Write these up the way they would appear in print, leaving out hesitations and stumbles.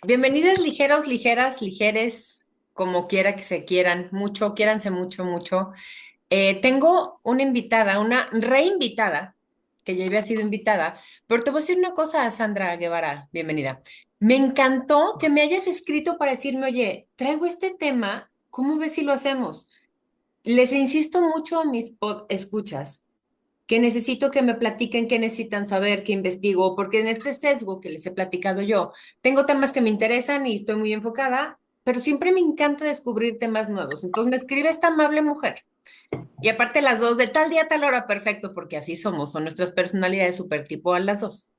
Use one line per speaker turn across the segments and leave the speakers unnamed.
Bienvenidas ligeros, ligeras, ligeres, como quiera que se quieran, mucho, quiéranse mucho, mucho. Tengo una invitada, una reinvitada, que ya había sido invitada, pero te voy a decir una cosa, Sandra Guevara, bienvenida. Me encantó que me hayas escrito para decirme, oye, traigo este tema, ¿cómo ves si lo hacemos? Les insisto mucho a mis escuchas que necesito que me platiquen qué necesitan saber, qué investigo, porque en este sesgo que les he platicado yo, tengo temas que me interesan y estoy muy enfocada, pero siempre me encanta descubrir temas nuevos. Entonces me escribe esta amable mujer. Y aparte las dos, de tal día, tal hora, perfecto, porque así somos, son nuestras personalidades super tipo a las dos.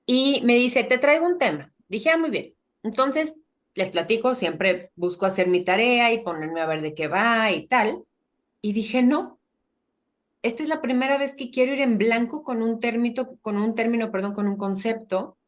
Y me dice, te traigo un tema. Dije, muy bien. Entonces, les platico, siempre busco hacer mi tarea y ponerme a ver de qué va y tal. Y dije, no, esta es la primera vez que quiero ir en blanco perdón, con un concepto,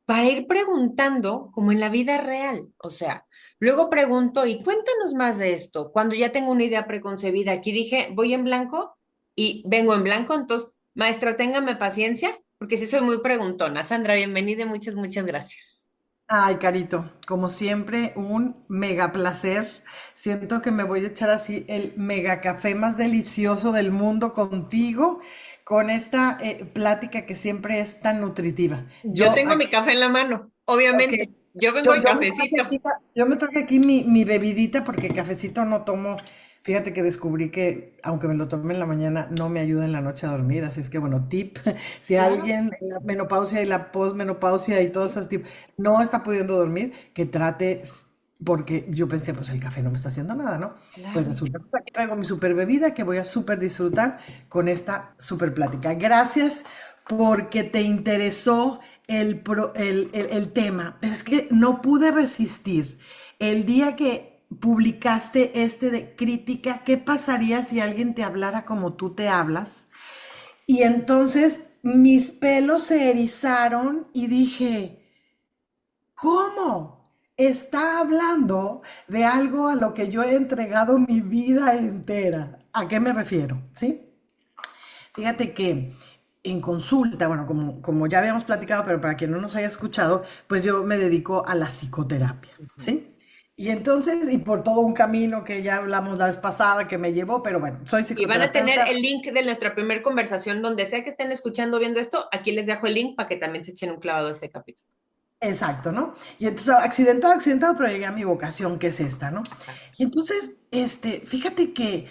para ir preguntando como en la vida real. O sea, luego pregunto, y cuéntanos más de esto. Cuando ya tengo una idea preconcebida, aquí dije, voy en blanco y vengo en blanco, entonces, maestra, téngame paciencia, porque sí soy muy preguntona. Sandra, bienvenida y muchas, muchas gracias.
Ay, Carito, como siempre, un mega placer. Siento que me voy a echar así el mega café más delicioso del mundo contigo, con esta plática que siempre es tan nutritiva.
Yo
Yo
tengo mi
aquí,
café en la mano,
ok,
obviamente. Yo vengo
yo,
en
yo me traje
cafecito.
aquí, yo me traje aquí mi bebidita porque cafecito no tomo. Fíjate que descubrí que aunque me lo tome en la mañana, no me ayuda en la noche a dormir. Así es que bueno, tip, si
Claro.
alguien en la menopausia y la posmenopausia y todos esos tipos no está pudiendo dormir, que trate, porque yo pensé, pues el café no me está haciendo nada, ¿no? Pues
Claro.
resulta que aquí traigo mi super bebida que voy a super disfrutar con esta super plática. Gracias porque te interesó el tema, pero es que no pude resistir. El día que publicaste este de crítica, ¿qué pasaría si alguien te hablara como tú te hablas? Y entonces mis pelos se erizaron y dije, ¿cómo? Está hablando de algo a lo que yo he entregado mi vida entera. ¿A qué me refiero? ¿Sí? Fíjate que en consulta, bueno, como ya habíamos platicado, pero para quien no nos haya escuchado, pues yo me dedico a la psicoterapia,
Ujú.
¿sí? Y entonces, y por todo un camino que ya hablamos la vez pasada que me llevó, pero bueno, soy
Y van a tener
psicoterapeuta.
el link de nuestra primera conversación, donde sea que estén escuchando o viendo esto, aquí les dejo el link para que también se echen un clavado a ese capítulo.
Exacto, ¿no? Y entonces, accidentado, accidentado, pero llegué a mi vocación, que es esta, ¿no?
Exacto.
Y entonces, fíjate que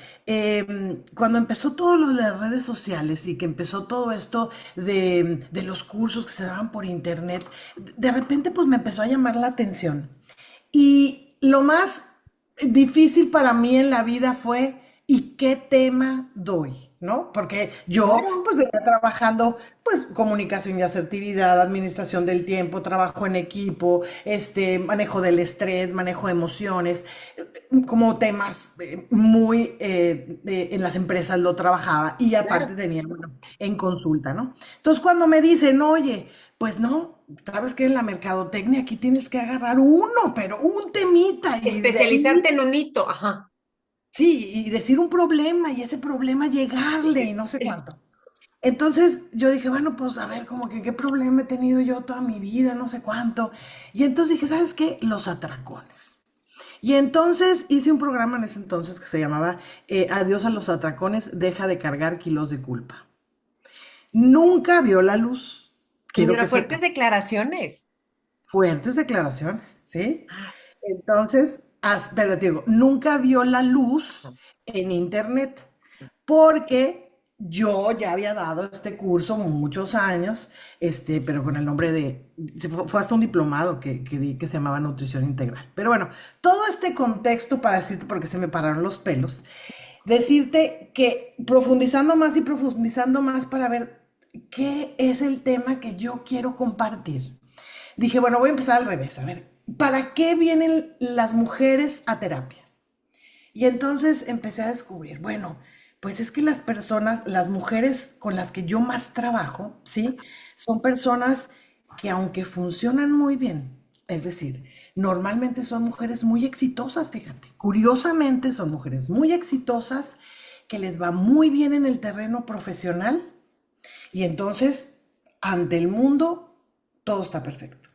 cuando empezó todo lo de las redes sociales y que empezó todo esto de los cursos que se daban por internet, de repente pues me empezó a llamar la atención. Y lo más difícil para mí en la vida fue, ¿y qué tema doy? ¿No? Porque yo
Claro.
pues venía trabajando pues comunicación y asertividad, administración del tiempo, trabajo en equipo, manejo del estrés, manejo de emociones, como temas muy en las empresas lo trabajaba y aparte
Claro.
tenía, bueno, en consulta, ¿no? Entonces cuando me dicen, oye, pues no, sabes que en la mercadotecnia aquí tienes que agarrar uno, pero un temita y de ahí,
Especializarte en un hito, ajá.
sí, y decir un problema y ese problema llegarle y no sé cuánto. Entonces yo dije, bueno, pues a ver, como que qué problema he tenido yo toda mi vida, no sé cuánto. Y entonces dije, ¿sabes qué? Los atracones. Y entonces hice un programa en ese entonces que se llamaba Adiós a los atracones, deja de cargar kilos de culpa. Nunca vio la luz, quiero
Señora,
que
fuertes
sepa.
declaraciones.
Fuertes declaraciones, ¿sí?
Ah,
Entonces, pero te digo, nunca vio la luz
no.
en internet porque yo ya había dado este curso muchos años, pero con el nombre fue hasta un diplomado que di que se llamaba Nutrición Integral. Pero bueno, todo este contexto para decirte, porque se me pararon los pelos, decirte que profundizando más y profundizando más para ver qué es el tema que yo quiero compartir. Dije, bueno, voy a empezar al revés. A ver, ¿para qué vienen las mujeres a terapia? Y entonces empecé a descubrir, bueno, pues es que las personas, las mujeres con las que yo más trabajo, ¿sí? Son personas que aunque funcionan muy bien, es decir, normalmente son mujeres muy exitosas, fíjate. Curiosamente son mujeres muy exitosas que les va muy bien en el terreno profesional y entonces ante el mundo todo está perfecto.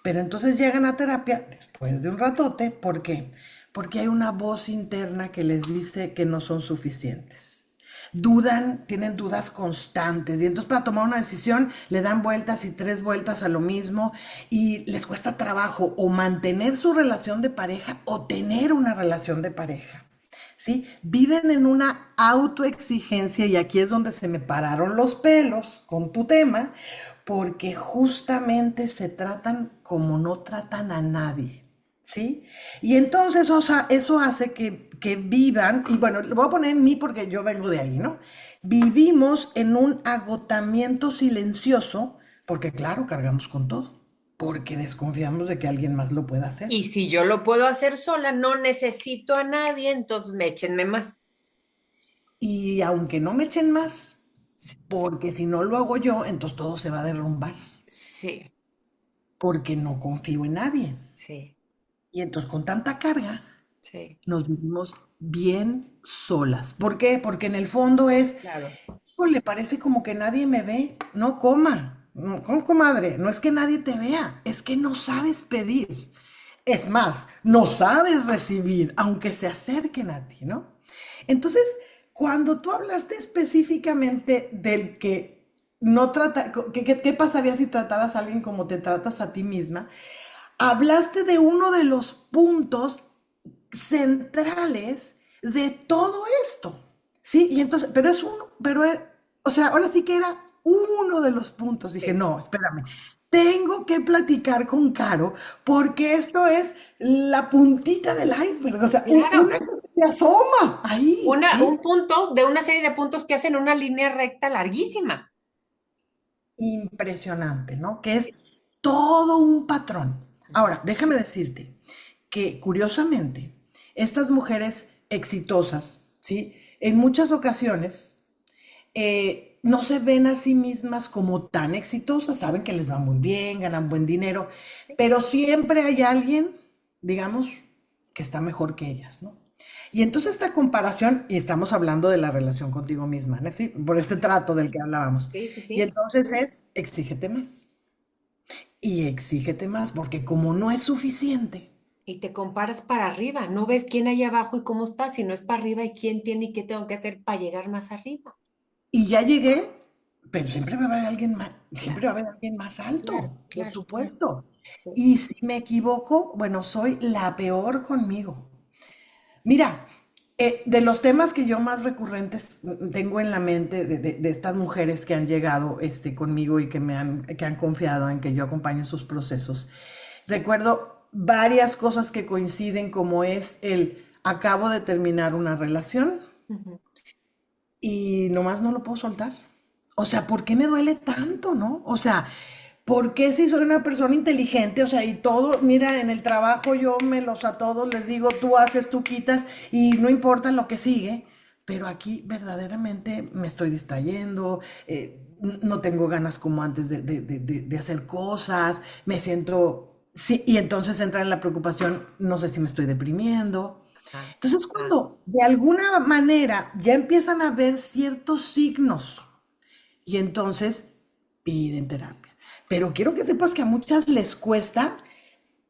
Pero entonces llegan a terapia después de un ratote, ¿por qué? Porque hay una voz interna que les dice que no son suficientes. Dudan, tienen dudas constantes y entonces para tomar una decisión le dan vueltas y tres vueltas a lo mismo y les cuesta trabajo o mantener su relación de pareja o tener una relación de pareja. ¿Sí? Viven en una autoexigencia y aquí es donde se me pararon los pelos con tu tema, porque justamente se tratan como no tratan a nadie, ¿sí? Y entonces, o sea, eso hace que vivan, y bueno, lo voy a poner en mí porque yo vengo de ahí, ¿no? Vivimos en un agotamiento silencioso, porque claro, cargamos con todo, porque desconfiamos de que alguien más lo pueda hacer.
Y si yo lo puedo hacer sola, no necesito a nadie, entonces échenme más.
Y aunque no me echen más, porque si no lo hago yo, entonces todo se va a derrumbar,
Sí,
porque no confío en nadie.
sí,
Y entonces con tanta carga
sí,
nos vivimos bien solas. ¿Por qué? Porque en el fondo es,
claro.
le parece como que nadie me ve, no coma. No, ¿cómo, comadre? No es que nadie te vea, es que no sabes pedir. Es más, no sabes recibir, aunque se acerquen a ti, ¿no? Entonces, cuando tú hablaste específicamente del que no trata, ¿qué pasaría si trataras a alguien como te tratas a ti misma? Hablaste de uno de los puntos centrales de todo esto, ¿sí? Y entonces, pero es uno, o sea, ahora sí que era uno de los puntos. Dije,
Sí.
no, espérame, tengo que platicar con Caro porque esto es la puntita del iceberg, o sea,
Claro,
una que se asoma ahí,
un
¿sí?
punto de una serie de puntos que hacen una línea recta larguísima.
Impresionante, ¿no? Que es todo un patrón. Ahora, déjame decirte que curiosamente, estas mujeres exitosas, ¿sí? En muchas ocasiones no se ven a sí mismas como tan exitosas, saben que les va muy bien, ganan buen dinero, pero siempre hay alguien, digamos, que está mejor que ellas, ¿no? Y entonces esta comparación, y estamos hablando de la relación contigo misma, ¿no? ¿Sí? Por este trato del que hablábamos.
Sí, sí,
Y
sí.
entonces es, exígete más. Y exígete más, porque como no es suficiente,
Y te comparas para arriba, no ves quién hay abajo y cómo está, si no es para arriba y quién tiene y qué tengo que hacer para llegar más arriba.
y ya llegué, pero siempre va a haber alguien más, siempre
Claro,
va a haber alguien más
claro,
alto, por
claro, claro.
supuesto.
Sí.
Y si me equivoco, bueno, soy la peor conmigo. Mira, de los temas que yo más recurrentes tengo en la mente de estas mujeres que han llegado conmigo y que han confiado en que yo acompañe sus procesos, recuerdo varias cosas que coinciden, como es el acabo de terminar una relación
Ujú.
y nomás no lo puedo soltar. O sea, ¿por qué me duele tanto, no? O sea, ¿por qué si soy una persona inteligente? O sea, y todo, mira, en el trabajo yo a todos les digo, tú haces, tú quitas, y no importa lo que sigue, pero aquí verdaderamente me estoy distrayendo, no tengo ganas como antes de hacer cosas, me siento, sí, y entonces entra en la preocupación, no sé si me estoy deprimiendo.
Ah,
Entonces,
ah.
cuando de alguna manera ya empiezan a ver ciertos signos y entonces piden terapia. Pero quiero que sepas que a muchas les cuesta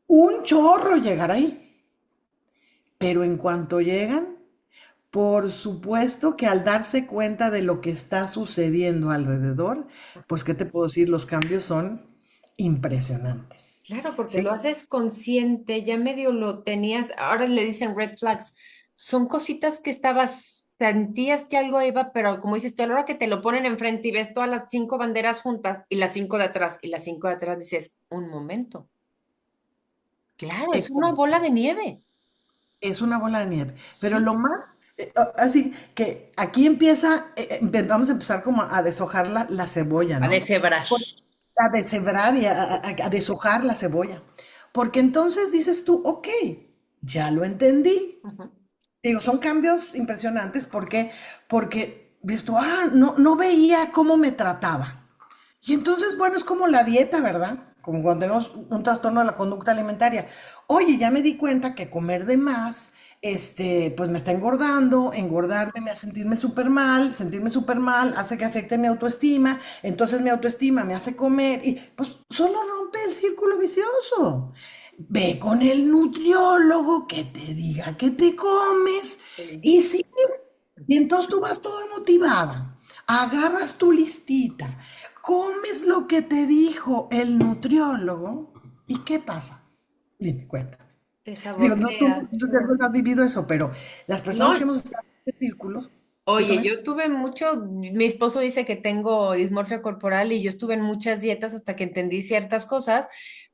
un chorro llegar ahí. Pero en cuanto llegan, por supuesto que al darse cuenta de lo que está sucediendo alrededor, pues, ¿qué te puedo decir? Los cambios son impresionantes.
Claro, porque lo
¿Sí?
haces consciente, ya medio lo tenías, ahora le dicen red flags. Son cositas que sentías que algo iba, pero como dices tú, a la hora que te lo ponen enfrente y ves todas las cinco banderas juntas y las cinco de atrás y las cinco de atrás, dices, un momento. Claro, es una
Exacto.
bola de nieve.
Es una bola de nieve. Pero
Sí.
lo más, así que aquí empieza, vamos a empezar como a deshojar la cebolla,
A
¿no?
deshebrar.
A deshebrar y a deshojar la cebolla. Porque entonces dices tú, ok, ya lo entendí.
Ujú.
Digo, son cambios impresionantes. ¿Por qué? Porque dices tú, no, no veía cómo me trataba. Y entonces, bueno, es como la dieta, ¿verdad? Como cuando tenemos un trastorno de la conducta alimentaria. Oye, ya me di cuenta que comer de más pues me está engordando, engordarme me hace sentirme súper mal hace que afecte mi autoestima, entonces mi autoestima me hace comer y pues solo rompe el círculo vicioso. Ve con el nutriólogo que te diga que te comes
El
y
día.
sí, y entonces tú vas toda motivada, agarras tu listita, comes lo que te dijo el nutriólogo y ¿qué pasa? Dime, cuenta.
Te
Digo, no, tú
saboteas.
no has vivido eso, pero las personas que
No,
hemos estado en ese círculo, ¿tú
oye,
también?
yo tuve mucho, mi esposo dice que tengo dismorfia corporal y yo estuve en muchas dietas hasta que entendí ciertas cosas,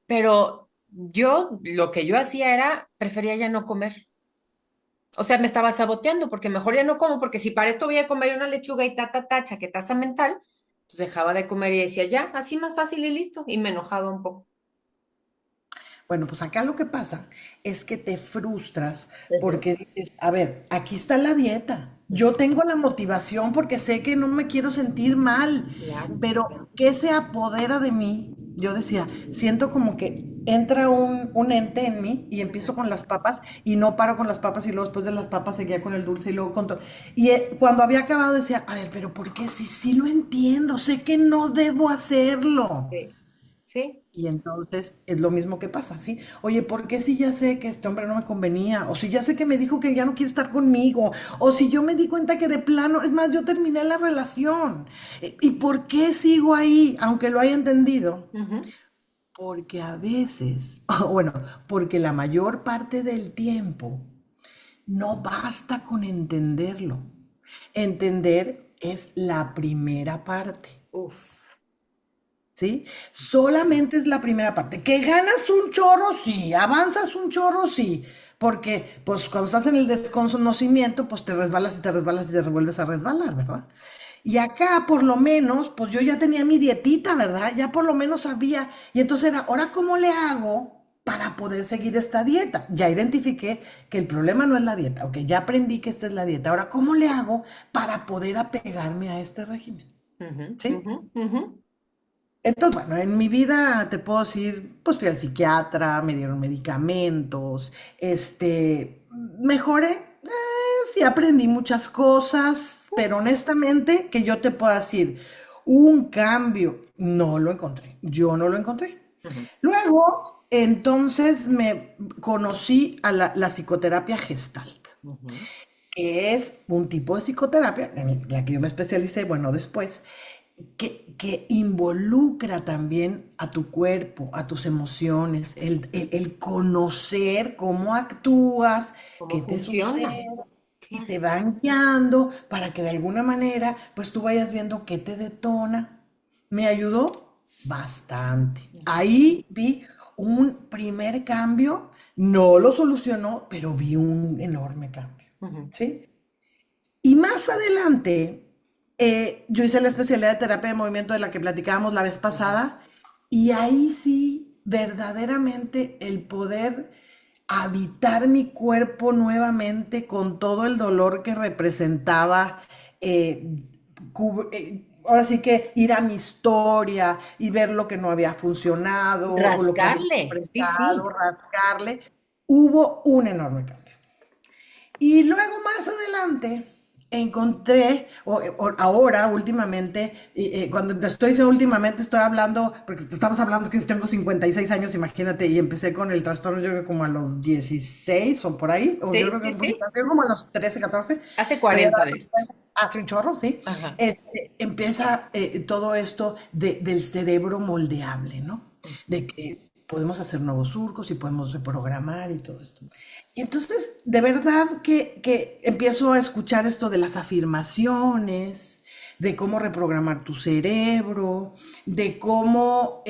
pero yo lo que yo hacía era, prefería ya no comer. O sea, me estaba saboteando porque mejor ya no como, porque si para esto voy a comer una lechuga y chaquetaza mental, pues dejaba de comer y decía, ya, así más fácil y listo, y me enojaba un poco.
Bueno, pues acá lo que pasa es que te frustras
Ujú.
porque dices, a ver, aquí está la dieta. Yo tengo la motivación porque sé que no me quiero sentir mal,
Claro.
pero ¿qué se apodera de mí? Yo decía, siento como que entra un ente en mí y empiezo con las papas y no paro con las papas y luego después de las papas seguía con el dulce y luego con todo. Y cuando había acabado decía, a ver, pero ¿por qué? Si sí lo entiendo, sé que no debo hacerlo.
Sí, sí.
Y entonces es lo mismo que pasa, ¿sí? Oye, ¿por qué si ya sé que este hombre no me convenía? O si ya sé que me dijo que ya no quiere estar conmigo. O si yo me di cuenta que de plano, es más, yo terminé la relación. ¿Y por qué sigo ahí, aunque lo haya entendido?
Ujú.
Porque a veces, bueno, porque la mayor parte del tiempo no basta con entenderlo. Entender es la primera parte.
Uf.
¿Sí? Solamente es la primera parte. Que ganas un chorro, sí, avanzas un chorro, sí, porque pues cuando estás en el desconocimiento, pues te resbalas y te resbalas y te revuelves a resbalar, ¿verdad? Y acá por lo menos, pues yo ya tenía mi dietita, ¿verdad? Ya por lo menos sabía. Y entonces era, ¿ahora cómo le hago para poder seguir esta dieta? Ya identifiqué que el problema no es la dieta, ok, ya aprendí que esta es la dieta. Ahora, ¿cómo le hago para poder apegarme a este régimen?
Ujú,
¿Sí?
ujú, ujú.
Entonces, bueno, en mi vida te puedo decir, pues fui al psiquiatra, me dieron medicamentos, mejoré, sí aprendí muchas cosas, pero honestamente que yo te puedo decir, un cambio, no lo encontré, yo no lo encontré.
Ujú.
Luego, entonces me conocí a la psicoterapia Gestalt,
Ujú.
que es un tipo de psicoterapia en la que yo me especialicé, bueno, después, que involucra también a tu cuerpo, a tus emociones, el conocer cómo actúas, qué
¿Cómo
te
funciona?
sucede, y
Claro.
te van guiando para que de alguna manera, pues tú vayas viendo qué te detona. Me ayudó bastante.
Ujú.
Ahí vi un primer cambio, no lo solucionó, pero vi un enorme cambio,
Ujú.
¿sí? Y más adelante, yo hice la especialidad de terapia de movimiento de la que platicábamos la vez
Ujú.
pasada, y ahí sí, verdaderamente el poder habitar mi cuerpo nuevamente con todo el dolor que representaba, ahora sí que ir a mi historia y ver lo que no había funcionado o lo que había
Rascarle, sí,
enfrentado,
sí.
rascarle, hubo un enorme cambio. Y luego más adelante encontré, ahora últimamente, cuando te estoy diciendo últimamente, estoy hablando, porque estamos hablando que tengo 56 años, imagínate, y empecé con el trastorno yo creo como a los 16 o por ahí, o yo
Sí,
creo que
sí,
un poquito
sí.
antes, como a los 13 14
Hace
pero ya
40 de esto.
hace un chorro, ¿sí?
Ajá.
Empieza todo esto del cerebro moldeable, ¿no? De que podemos hacer nuevos surcos y podemos reprogramar y todo esto. Y entonces, de verdad que empiezo a escuchar esto de las afirmaciones, de cómo reprogramar tu cerebro, de cómo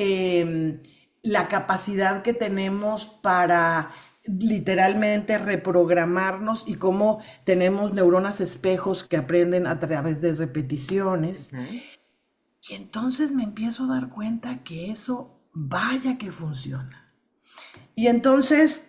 la capacidad que tenemos para literalmente reprogramarnos y cómo tenemos neuronas espejos que aprenden a través de repeticiones.
Ujú.
Y entonces me empiezo a dar cuenta que eso vaya que funciona. Y entonces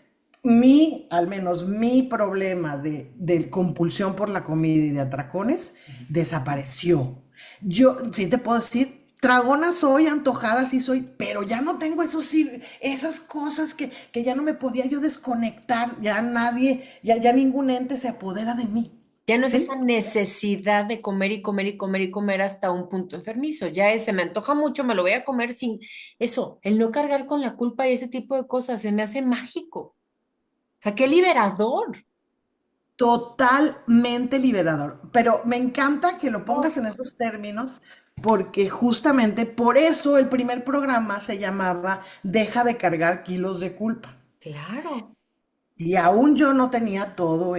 al menos mi problema de compulsión por la comida y de atracones
Ujú.
desapareció. Yo sí te puedo decir, tragona soy, antojada sí soy, pero ya no tengo esos, esas cosas que ya no me podía yo desconectar, ya nadie, ya ningún ente se apodera de mí,
Ya no es esa
¿sí?
necesidad de comer y comer y comer y comer hasta un punto enfermizo. Ya ese me antoja mucho, me lo voy a comer sin eso. El no cargar con la culpa y ese tipo de cosas se me hace mágico. O sea, qué liberador.
Totalmente liberador. Pero me encanta que lo
Oh,
pongas en esos términos, porque justamente por eso el primer programa se llamaba Deja de cargar kilos de culpa.
claro.
Y aún yo no tenía todo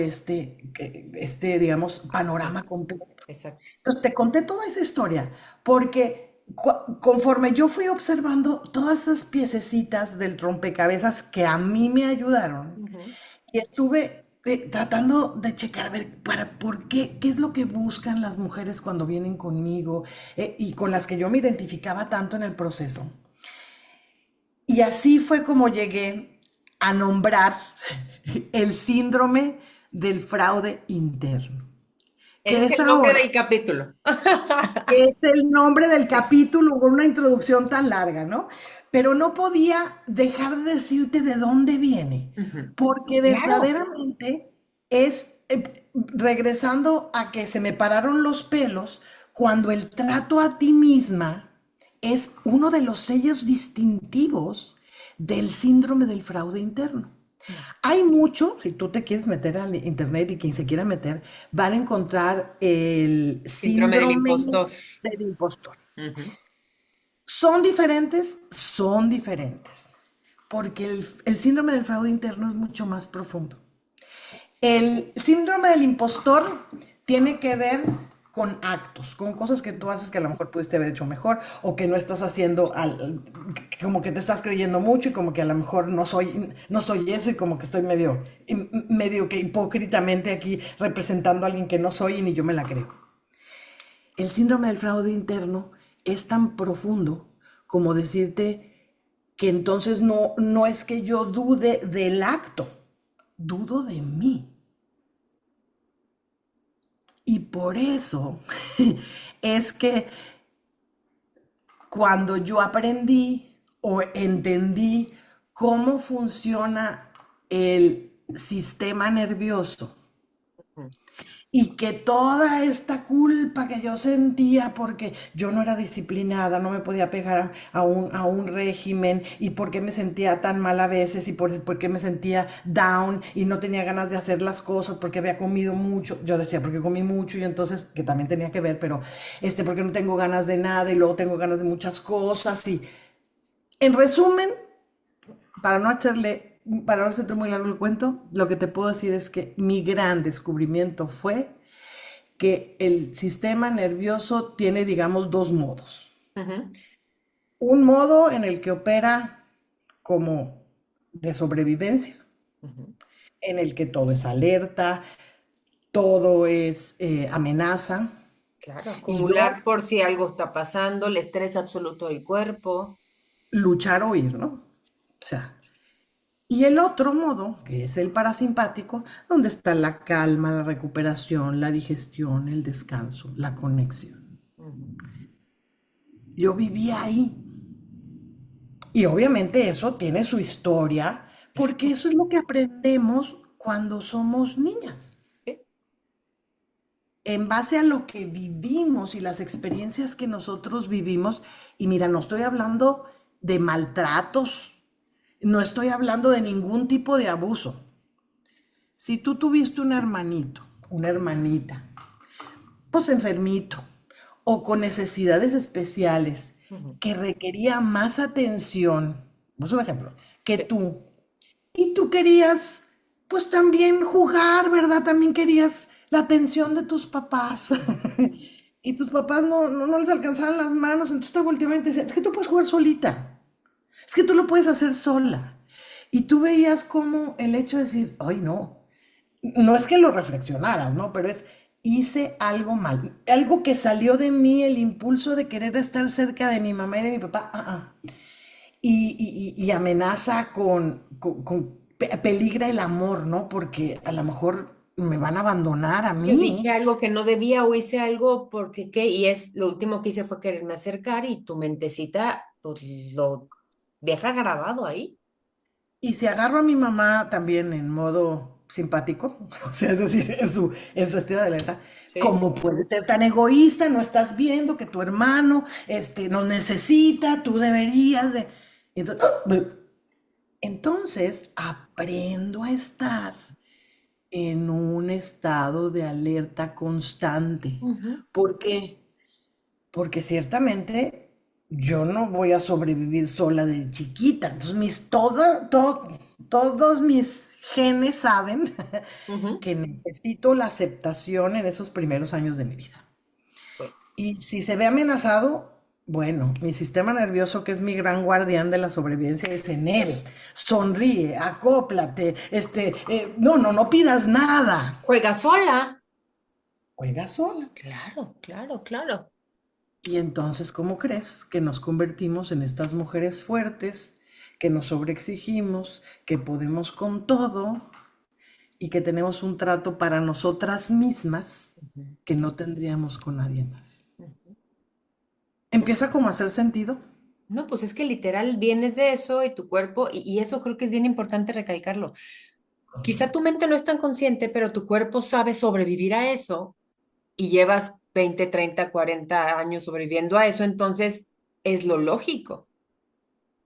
digamos, panorama
Contexto.
completo.
Exacto.
Entonces, te conté toda esa historia, porque conforme yo fui observando todas esas piececitas del rompecabezas que a mí me ayudaron,
Ujú.
y estuve tratando de checar, a ver, ¿por qué es lo que buscan las mujeres cuando vienen conmigo y con las que yo me identificaba tanto en el proceso? Y así fue como llegué a nombrar el síndrome del fraude interno,
Ese
que
es
es
el nombre
ahora,
del capítulo.
es el nombre del capítulo con una introducción tan larga, ¿no? Pero no podía dejar de decirte de dónde viene,
Ujú.
porque
Claro.
verdaderamente es, regresando a que se me pararon los pelos, cuando el trato a ti misma es uno de los sellos distintivos del síndrome del fraude interno. Hay mucho, si tú te quieres meter al internet y quien se quiera meter, van a encontrar el
Síndrome del
síndrome
impostor.
del impostor.
Ujú.
Son diferentes, porque el síndrome del fraude interno es mucho más profundo. El síndrome del impostor tiene que ver con actos, con cosas que tú haces que a lo mejor pudiste haber hecho mejor o que no estás haciendo, como que te estás creyendo mucho y como que a lo mejor no soy eso y como que estoy medio que hipócritamente aquí representando a alguien que no soy y ni yo me la creo. El síndrome del fraude interno es tan profundo como decirte que entonces no es que yo dude del acto, dudo de mí. Y por eso es que cuando yo aprendí o entendí cómo funciona el sistema nervioso
Ujú.
y que toda esta culpa que yo sentía porque yo no era disciplinada, no me podía pegar a un régimen y porque me sentía tan mal a veces y porque me sentía down y no tenía ganas de hacer las cosas porque había comido mucho. Yo decía, porque comí mucho y entonces, que también tenía que ver, pero porque no tengo ganas de nada y luego tengo ganas de muchas cosas. Y en resumen, para no hacerle, para no hacerte muy largo el cuento, lo que te puedo decir es que mi gran descubrimiento fue que el sistema nervioso tiene, digamos, dos modos.
Ujú.
Un modo en el que opera como de sobrevivencia,
Ujú.
en el que todo es alerta, todo es amenaza.
Claro,
Y yo
acumular por si algo está pasando, el estrés absoluto del cuerpo.
luchar o huir, ¿no? O sea, y el otro modo, que es el parasimpático, donde está la calma, la recuperación, la digestión, el descanso, la conexión.
Ujú.
Yo vivía ahí. Y obviamente eso tiene su historia, porque eso es lo que aprendemos cuando somos niñas.
Sí.
En base a lo que vivimos y las experiencias que nosotros vivimos, y mira, no estoy hablando de maltratos, no estoy hablando de ningún tipo de abuso. Si tú tuviste un hermanito, una hermanita, pues enfermito o con necesidades especiales
Ujú.
que requería más atención, pues un ejemplo, que
Sí.
tú, y tú querías, pues también jugar, ¿verdad? También querías la atención de tus papás. Y tus papás no les alcanzaban las manos, entonces te volteaban y te decían, es que tú puedes jugar solita, es que tú lo puedes hacer sola. Y tú veías como el hecho de decir, ay no, no es que lo reflexionaras, ¿no? Pero hice algo mal, algo que salió de mí, el impulso de querer estar cerca de mi mamá y de mi papá, y amenaza peligra el amor, ¿no? Porque a lo mejor me van a abandonar a
Yo dije
mí.
algo que no debía o hice algo porque qué, y es lo último que hice fue quererme acercar y tu mentecita pues, lo deja grabado ahí.
Y si agarro a mi mamá también en modo simpático, o sea, es decir, en su estilo de alerta,
Sí.
¿cómo puedes ser tan egoísta? No estás viendo que tu hermano nos necesita, tú deberías de... Entonces, entonces aprendo a estar en un estado de alerta constante.
Ujú,
¿Por qué? Porque ciertamente yo no voy a sobrevivir sola de chiquita. Entonces todos mis genes saben
ujú.
que necesito la aceptación en esos primeros años de mi vida.
Sí.
Y si se ve amenazado, bueno, mi sistema nervioso, que es mi gran guardián de la sobrevivencia, es en él. Sonríe, acóplate, no pidas nada.
Juega sola.
Juega sola.
Claro, claro, claro.
Y entonces, ¿cómo crees que nos convertimos en estas mujeres fuertes, que nos sobreexigimos, que podemos con todo y que tenemos un trato para nosotras mismas
Ujú,
que no tendríamos con nadie más?
ujú.
Empieza como a hacer sentido.
No, pues es que literal vienes de eso y tu cuerpo, y eso creo que es bien importante recalcarlo. Quizá tu mente no es tan consciente, pero tu cuerpo sabe sobrevivir a eso y llevas 20, 30, 40 años sobreviviendo a eso, entonces es lo lógico.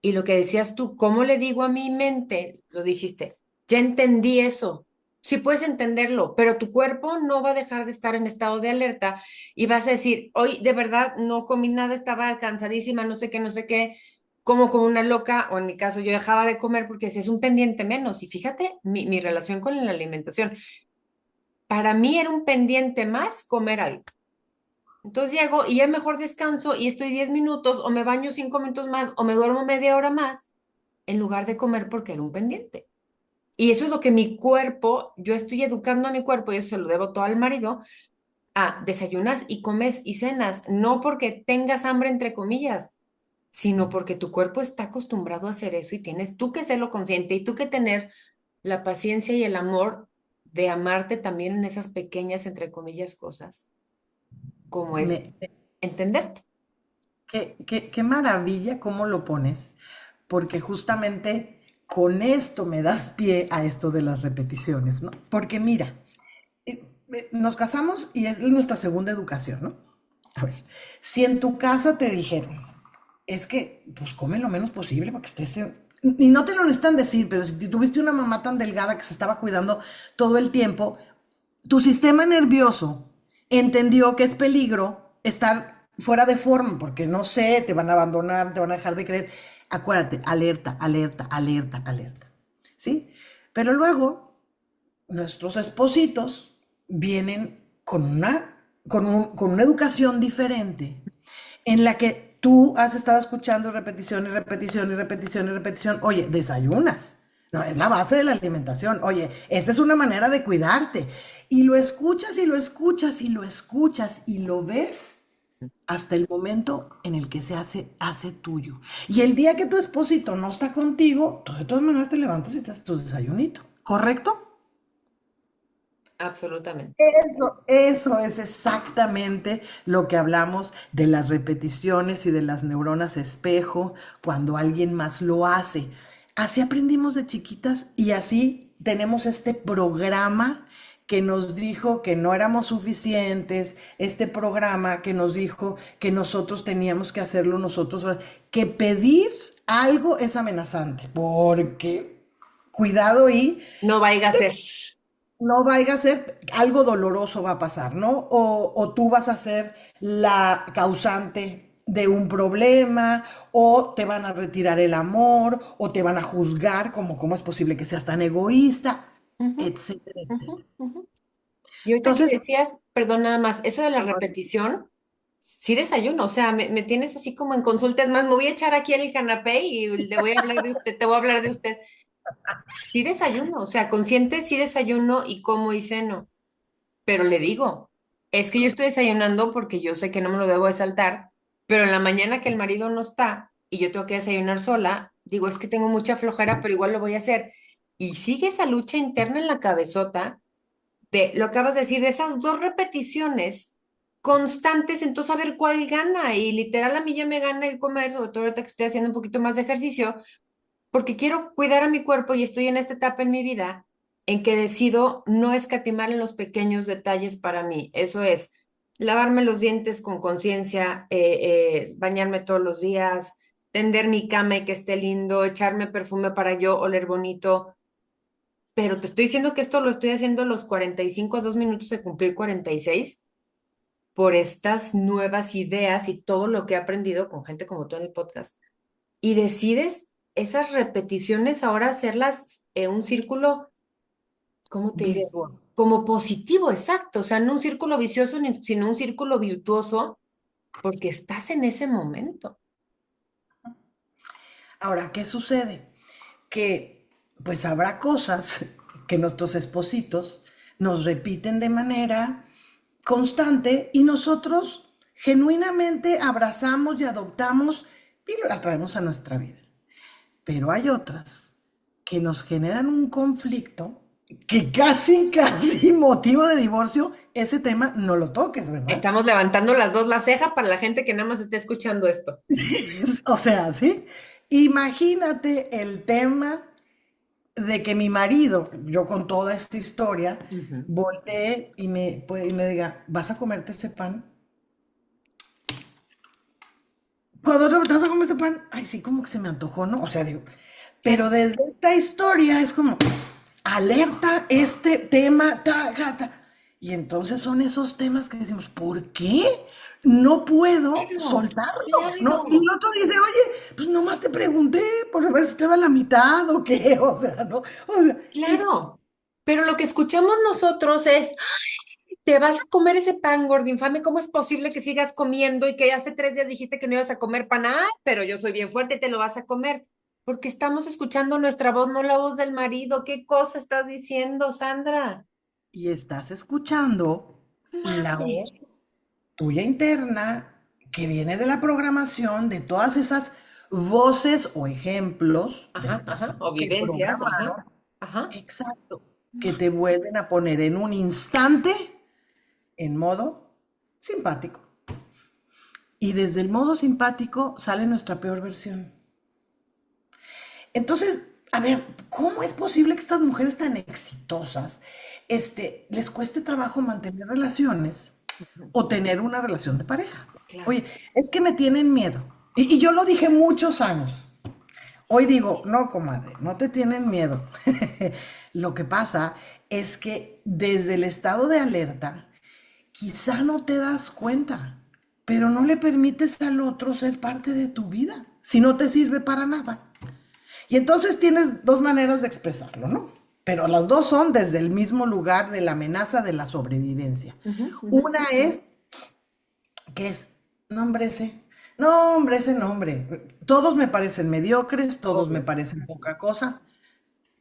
Y lo que decías tú, ¿cómo le digo a mi mente? Lo dijiste, ya entendí eso. Sí puedes entenderlo, pero tu cuerpo no va a dejar de estar en estado de alerta y vas a decir, hoy de verdad no comí nada, estaba cansadísima, no sé qué, como una loca, o en mi caso yo dejaba de comer porque ese es un pendiente menos. Y fíjate, mi relación con la alimentación, para mí era un pendiente más comer algo. Entonces llego y ya mejor descanso y estoy 10 minutos o me baño 5 minutos más o me duermo media hora más en lugar de comer porque era un pendiente. Y eso es lo que mi cuerpo, yo estoy educando a mi cuerpo y eso se lo debo todo al marido, a desayunas y comes y cenas, no porque tengas hambre entre comillas, sino porque tu cuerpo está acostumbrado a hacer eso y tienes tú que serlo consciente y tú que tener la paciencia y el amor de amarte también en esas pequeñas entre comillas cosas, como es
Me-
entenderte.
qué maravilla cómo lo pones, porque justamente con esto me das pie a esto de las repeticiones, ¿no? Porque mira, nos casamos y es nuestra segunda educación, ¿no? A ver, si en tu casa te dijeron, es que, pues come lo menos posible para que estés y no te lo necesitan decir, pero si tuviste una mamá tan delgada que se estaba cuidando todo el tiempo, tu sistema nervioso entendió que es peligro estar fuera de forma, porque no sé, te van a abandonar, te van a dejar de creer. Acuérdate, alerta, alerta, alerta, alerta. ¿Sí? Pero luego nuestros espositos vienen con una educación diferente, en la que tú has estado escuchando repetición y repetición y repetición y repetición. Oye, desayunas. No, es la base de la alimentación. Oye, esta es una manera de cuidarte. Y lo escuchas y lo escuchas y lo escuchas y lo ves hasta el momento en el que hace tuyo. Y el día que tu esposito no está contigo, tú de todas maneras te levantas y te haces tu desayunito. ¿Correcto?
Absolutamente.
Eso es exactamente lo que hablamos de las repeticiones y de las neuronas espejo cuando alguien más lo hace. Así aprendimos de chiquitas y así tenemos este programa que nos dijo que no éramos suficientes, este programa que nos dijo que nosotros teníamos que hacerlo nosotros, que pedir algo es amenazante, porque cuidado y
No vaya a ser.
no vaya a ser, algo doloroso va a pasar, ¿no? O tú vas a ser la causante de un problema, o te van a retirar el amor, o te van a juzgar como cómo es posible que seas tan egoísta,
Ujú,
etcétera,
ujú,
etcétera.
ujú. Y ahorita que
Entonces,
decías, perdón, nada más, eso de la repetición, sí desayuno, o sea, me tienes así como en consultas más, me voy a echar aquí en el canapé y le voy a hablar de usted, te voy a hablar de usted. Sí desayuno, o sea, consciente sí desayuno y como y ceno, pero le digo, es que yo estoy desayunando porque yo sé que no me lo debo de saltar, pero en la mañana que el marido no está y yo tengo que desayunar sola, digo, es que tengo mucha flojera, pero igual lo voy a hacer. Y sigue esa lucha interna en la cabezota de, lo acabas de decir, de esas dos repeticiones constantes, entonces a ver cuál gana. Y literal a mí ya me gana el comer, sobre todo ahorita que estoy haciendo un poquito más de ejercicio, porque quiero cuidar a mi cuerpo y estoy en esta etapa en mi vida en que decido no escatimar en los pequeños detalles para mí. Eso es lavarme los dientes con conciencia, bañarme todos los días, tender mi cama y que esté lindo, echarme perfume para yo oler bonito. Pero te estoy diciendo que esto lo estoy haciendo a los 45 a 2 minutos de cumplir 46 por estas nuevas ideas y todo lo que he aprendido con gente como tú en el podcast. Y decides esas repeticiones ahora hacerlas en un círculo, ¿cómo te diré?
Virtual.
Como positivo, exacto. O sea, no un círculo vicioso, sino un círculo virtuoso, porque estás en ese momento.
Ahora, ¿qué sucede? Que pues habrá cosas que nuestros espositos nos repiten de manera constante y nosotros genuinamente abrazamos y adoptamos y la traemos a nuestra vida. Pero hay otras que nos generan un conflicto que casi motivo de divorcio, ese tema no lo toques, ¿verdad?
Estamos levantando las dos la ceja para la gente que nada más está escuchando esto.
O sea, ¿sí? Imagínate el tema de que mi marido, yo con toda esta historia,
Ujú.
voltee y me diga, ¿vas a comerte ese pan? Cuando te vas a comer ese pan, ay, sí, como que se me antojó, ¿no? O sea, digo, pero
Claro.
desde esta historia es como, alerta este tema, y entonces son esos temas que decimos, ¿por qué no puedo
Claro,
soltarlo? ¿No? Y el
claro.
otro dice, oye, pues nomás te pregunté por ver si te va a la mitad o qué, o sea, ¿no? O sea,
Claro. Pero lo que escuchamos nosotros es, te vas a comer ese pan, gordo infame, ¿cómo es posible que sigas comiendo y que hace 3 días dijiste que no ibas a comer pan? Ah, pero yo soy bien fuerte y te lo vas a comer. Porque estamos escuchando nuestra voz, no la voz del marido. ¿Qué cosa estás diciendo, Sandra?
y estás escuchando la voz
Madre.
tuya interna que viene de la programación de todas esas voces o ejemplos del
Ajá, ajá.
pasado
O
que
vivencias, ajá,
programaron,
ajá.
exacto, que te vuelven a poner en un instante en modo simpático. Y desde el modo simpático sale nuestra peor versión. Entonces, a ver, ¿cómo es posible que estas mujeres tan exitosas, les cueste trabajo mantener relaciones
Ujú.
o tener una relación de pareja?
Claro.
Oye, es que me tienen miedo. Y yo lo dije muchos años. Hoy digo, no, comadre, no te tienen miedo. Lo que pasa es que desde el estado de alerta, quizá no te das cuenta, pero no le permites al otro ser parte de tu vida, si no te sirve para nada. Y entonces tienes dos maneras de expresarlo, ¿no? Pero las dos son desde el mismo lugar de la amenaza de la sobrevivencia.
Ujú, ujú.
Una es, que es, no, hombre, ese nombre. Todos me parecen mediocres, todos me
Obvio.
parecen poca cosa.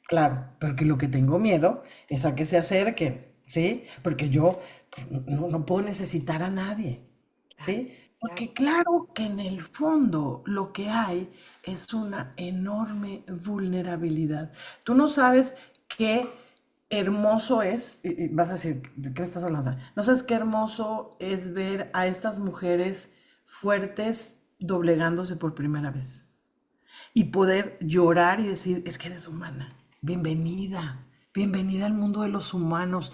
Claro, porque lo que tengo miedo es a que se acerquen, ¿sí? Porque yo no puedo necesitar a nadie,
Claro,
¿sí?
claro.
Porque claro que en el fondo lo que hay es una enorme vulnerabilidad. Tú no sabes qué hermoso es, y vas a decir, ¿de qué me estás hablando? No sabes qué hermoso es ver a estas mujeres fuertes doblegándose por primera vez y poder llorar y decir, es que eres humana, bienvenida, bienvenida al mundo de los humanos.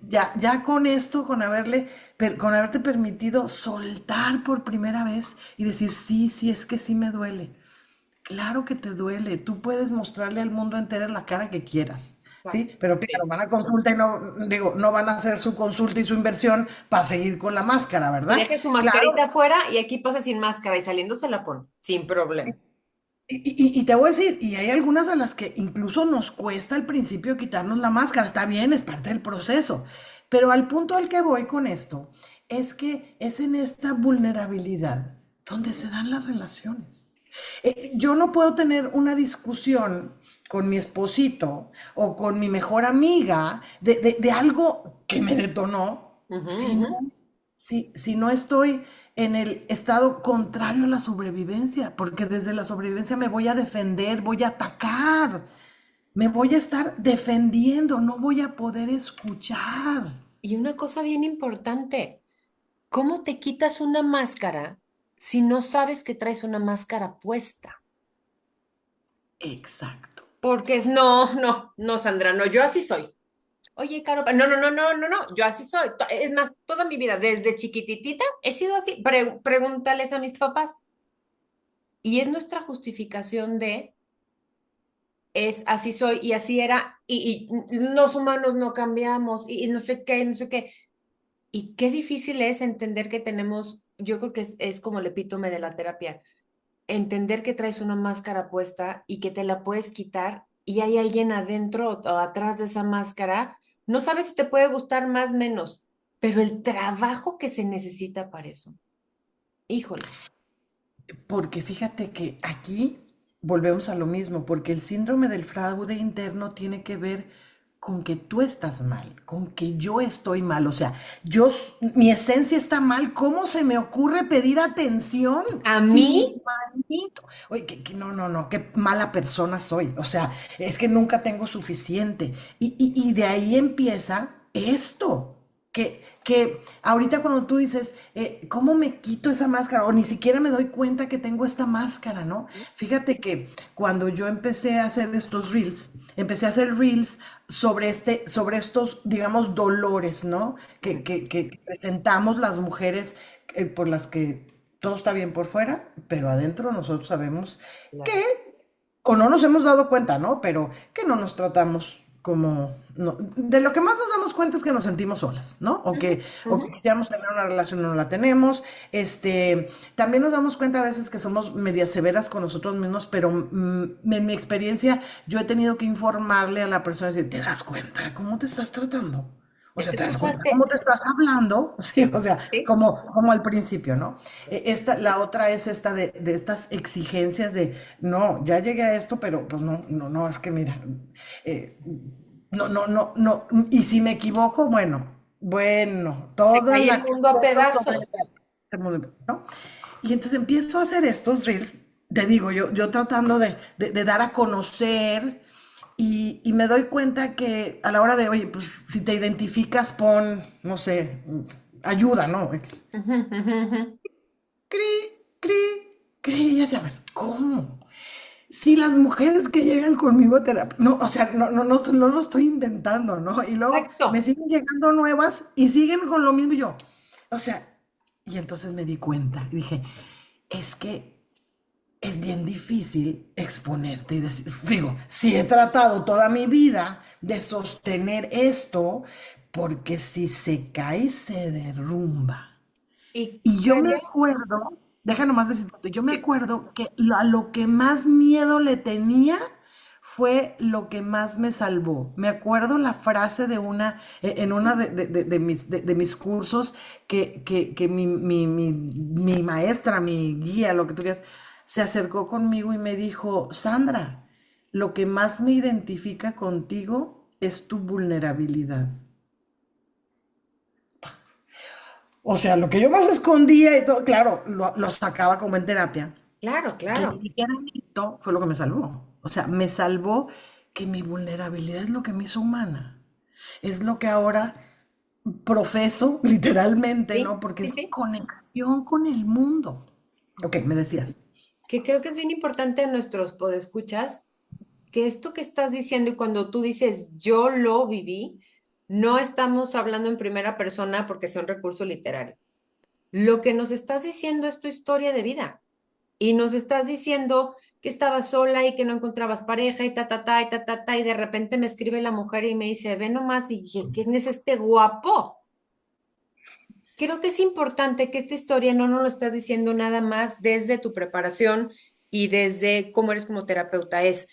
Ya con esto, con haberte permitido soltar por primera vez y decir, sí, sí, es que sí me duele. Claro que te duele, tú puedes mostrarle al mundo entero la cara que quieras.
Exacto.
¿Sí? Pero claro,
Sí.
van a consulta y no van a hacer su consulta y su inversión para seguir con la máscara,
Y
¿verdad?
deje su
Claro,
mascarita afuera y aquí pasa sin máscara y saliendo se la pone, sin problema.
y te voy a decir, y hay algunas a las que incluso nos cuesta al principio quitarnos la máscara, está bien, es parte del proceso, pero al punto al que voy con esto es que es en esta vulnerabilidad donde se dan las relaciones. Yo no puedo tener una discusión con mi esposito o con mi mejor amiga de algo que me detonó
Ujú,
si no,
ujú.
si no estoy en el estado contrario a la sobrevivencia, porque desde la sobrevivencia me voy a defender, voy a atacar. me voy a estar defendiendo, no voy a poder escuchar.
Y una cosa bien importante, ¿cómo te quitas una máscara si no sabes que traes una máscara puesta?
Exacto.
Porque es, no, Sandra, no, yo así soy. Oye, Caro, no, yo así soy. Es más, toda mi vida, desde chiquititita, he sido así. Pregúntales a mis papás. Y es nuestra justificación de, es así soy y así era, y los humanos no cambiamos, y no sé qué, no sé qué. Y qué difícil es entender que tenemos, yo creo que es como el epítome de la terapia, entender que traes una máscara puesta y que te la puedes quitar y hay alguien adentro o atrás de esa máscara, no sabes si te puede gustar más o menos, pero el trabajo que se necesita para eso, híjole.
Porque fíjate que aquí volvemos a lo mismo, porque el síndrome del fraude interno tiene que ver con que tú estás mal, con que yo estoy mal, o sea, mi esencia está mal, ¿cómo se me ocurre pedir atención
A
si
mí,
mi manito, oye, no, qué mala persona soy, o sea, es que nunca tengo suficiente, y de ahí empieza esto. Que ahorita cuando tú dices, ¿cómo me quito esa máscara? O ni siquiera me doy cuenta que tengo esta máscara, ¿no? Fíjate que cuando yo empecé a hacer estos reels, empecé a hacer reels sobre estos, digamos, dolores, ¿no? Que presentamos las mujeres por las que todo está bien por fuera, pero adentro nosotros sabemos
claro.
que o no nos hemos dado cuenta, ¿no? Pero que no nos tratamos como, no, de lo que más nos damos cuenta es que nos sentimos solas, ¿no?
Ujú,
O
ujú.
que quisiéramos tener una relación y no la tenemos. También nos damos cuenta a veces que somos medias severas con nosotros mismos, pero en mi experiencia yo he tenido que informarle a la persona y decir, ¿te das cuenta cómo te estás tratando? O sea, ¿te das cuenta
Fíjate,
cómo te estás hablando? Sí, o sea,
¿sí?
como al principio, ¿no? La otra es esta de estas exigencias de, no, ya llegué a esto, pero pues no, es que mira, eh, no, y si me equivoco, bueno,
Se
toda
cae el
la que
mundo a
peso sobre
pedazos.
¿no? Y entonces empiezo a hacer estos reels, te digo, yo tratando de dar a conocer y me doy cuenta que a la hora de, oye, pues si te identificas, pon, no sé, ayuda, ¿no?
Ujú, ujú, ujú.
Cri, cri, cri, y así, a ver, ¿cómo? Si las mujeres que llegan conmigo a terapia, no, o sea, no lo estoy inventando, ¿no? Y luego me
Exacto.
siguen llegando nuevas y siguen con lo mismo y yo. O sea, y entonces me di cuenta y dije, es que es bien difícil exponerte y decir, digo, si he tratado toda mi vida de sostener esto, porque si se cae, se derrumba.
Y
Y yo me
creo,
acuerdo, deja nomás decirte, yo me
sí,
acuerdo que a lo que más miedo le tenía fue lo que más me salvó. Me acuerdo la frase de en una de mis cursos que mi maestra, mi guía, lo que tú quieras, se acercó conmigo y me dijo, Sandra, lo que más me identifica contigo es tu vulnerabilidad. O sea, lo que yo más escondía y todo, claro, lo sacaba como en terapia.
claro,
Que
claro.
ni siquiera esto fue lo que me salvó. O sea, me salvó que mi vulnerabilidad es lo que me hizo humana. Es lo que ahora profeso literalmente, ¿no?
Sí,
Porque
sí,
es
sí.
conexión con el mundo. Ok, me decías.
Que creo que es bien importante en nuestros podescuchas que esto que estás diciendo y cuando tú dices yo lo viví, no estamos hablando en primera persona porque sea un recurso literario. Lo que nos estás diciendo es tu historia de vida y nos estás diciendo que estabas sola y que no encontrabas pareja y y y de repente me escribe la mujer y me dice, ve nomás y dije, ¿quién es este guapo? Creo que es importante que esta historia no nos lo estás diciendo nada más desde tu preparación y desde cómo eres como terapeuta. Es,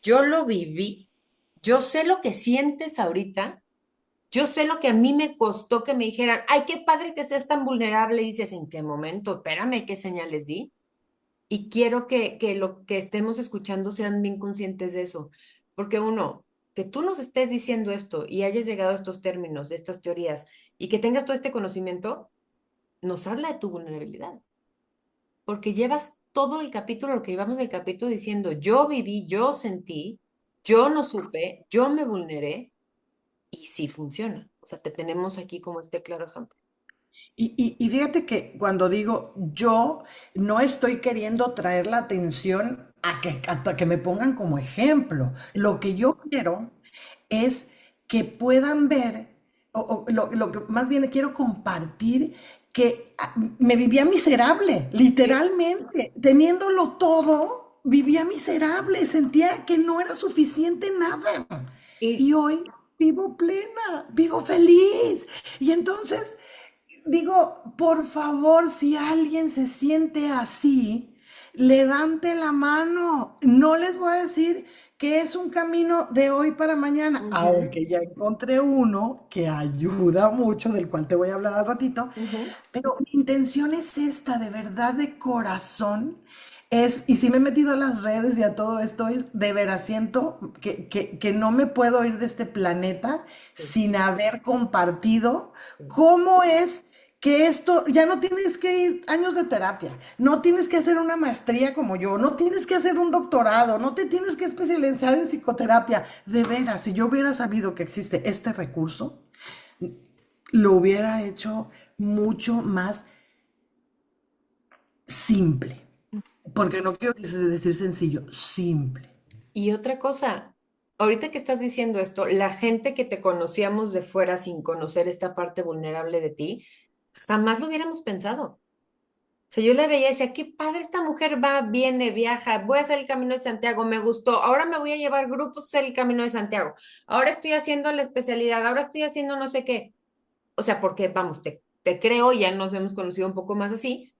yo lo viví, yo sé lo que sientes ahorita, yo sé lo que a mí me costó que me dijeran, ay, qué padre que seas tan vulnerable. Y dices, ¿en qué momento? Espérame, ¿qué señales di? Y quiero que lo que estemos escuchando sean bien conscientes de eso. Porque uno, que tú nos estés diciendo esto y hayas llegado a estos términos, de estas teorías, y que tengas todo este conocimiento nos habla de tu vulnerabilidad, porque llevas todo el capítulo, lo que llevamos del capítulo diciendo, yo viví, yo sentí, yo no supe, yo me vulneré y sí funciona. O sea, te tenemos aquí como este claro ejemplo.
Y fíjate que cuando digo yo, no estoy queriendo traer la atención a que me pongan como ejemplo. Lo
Exacto.
que yo quiero es que puedan ver, lo que más bien quiero compartir, que me vivía miserable,
Sí.
literalmente, teniéndolo todo, vivía miserable, sentía que no era suficiente nada.
Y
Y hoy vivo plena, vivo feliz. Y entonces digo, por favor, si alguien se siente así, levante la mano. No les voy a decir que es un camino de hoy para mañana,
ujú,
aunque ya encontré uno que ayuda mucho, del cual te voy a hablar al ratito.
ujú.
Pero mi intención es esta, de verdad, de corazón. Y si me he metido a las redes y a todo esto, es de veras, siento que no me puedo ir de este planeta
Sí,
sin haber compartido
sí.
cómo es que esto, ya no tienes que ir años de terapia, no tienes que hacer una maestría como yo, no tienes que hacer un doctorado, no te tienes que especializar en psicoterapia. De veras, si yo hubiera sabido que existe este recurso, lo hubiera hecho mucho más simple. Porque no quiero decir sencillo, simple.
Y otra cosa, ahorita que estás diciendo esto, la gente que te conocíamos de fuera sin conocer esta parte vulnerable de ti, jamás lo hubiéramos pensado. O sea, yo la veía y decía, qué padre, esta mujer va, viene, viaja, voy a hacer el Camino de Santiago, me gustó, ahora me voy a llevar grupos a hacer el Camino de Santiago, ahora estoy haciendo la especialidad, ahora estoy haciendo no sé qué. O sea, porque, vamos, te creo, ya nos hemos conocido un poco más así,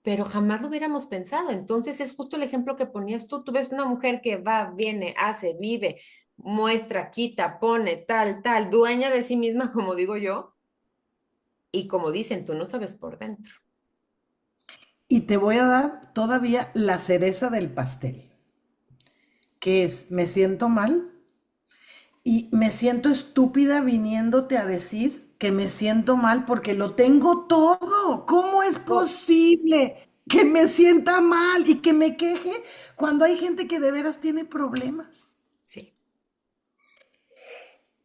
pero jamás lo hubiéramos pensado. Entonces es justo el ejemplo que ponías tú. Tú ves una mujer que va, viene, hace, vive, muestra, quita, pone, tal, tal, dueña de sí misma, como digo yo, y como dicen, tú no sabes por dentro.
Y te voy a dar todavía la cereza del pastel, que es, me siento mal y me siento estúpida viniéndote a decir que me siento mal porque lo tengo todo. ¿Cómo es
Oh,
posible que me sienta mal y que me queje cuando hay gente que de veras tiene problemas?
sí.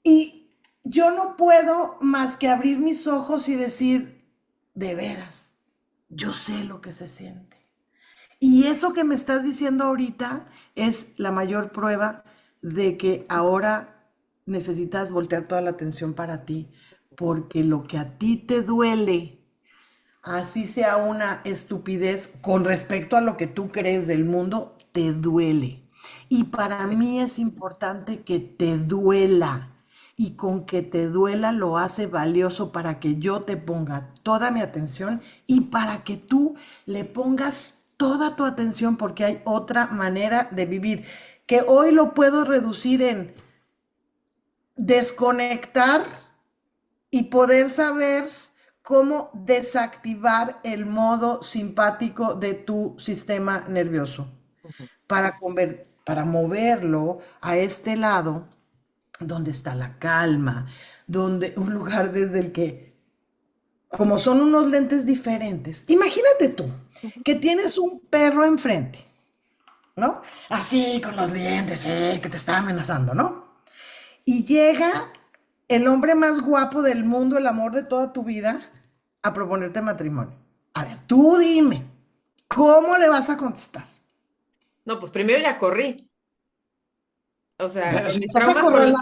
Y yo no puedo más que abrir mis ojos y decir, de veras, yo sé lo que se siente. Y eso que me estás diciendo ahorita es la mayor prueba de que ahora necesitas voltear toda la atención para ti, porque lo que a ti te duele, así sea una estupidez con respecto a lo que tú crees del mundo, te duele. Y para
Sí.
mí es importante que te duela. Y con que te duela lo hace valioso para que yo te ponga toda mi atención y para que tú le pongas toda tu atención porque hay otra manera de vivir que hoy lo puedo reducir en desconectar y poder saber cómo desactivar el modo simpático de tu sistema nervioso
Ujú.
para moverlo a este lado donde está la calma, donde un lugar desde el que, como son unos lentes diferentes, imagínate tú
Ujú.
que tienes un perro enfrente, ¿no? Así con los dientes, que te está amenazando, ¿no? Y llega el hombre más guapo del mundo, el amor de toda tu vida, a proponerte matrimonio. A ver, tú dime, ¿cómo le vas a contestar?
No, pues primero ya corrí. O sea,
Pero
con
si
mis
estás
traumas, con los...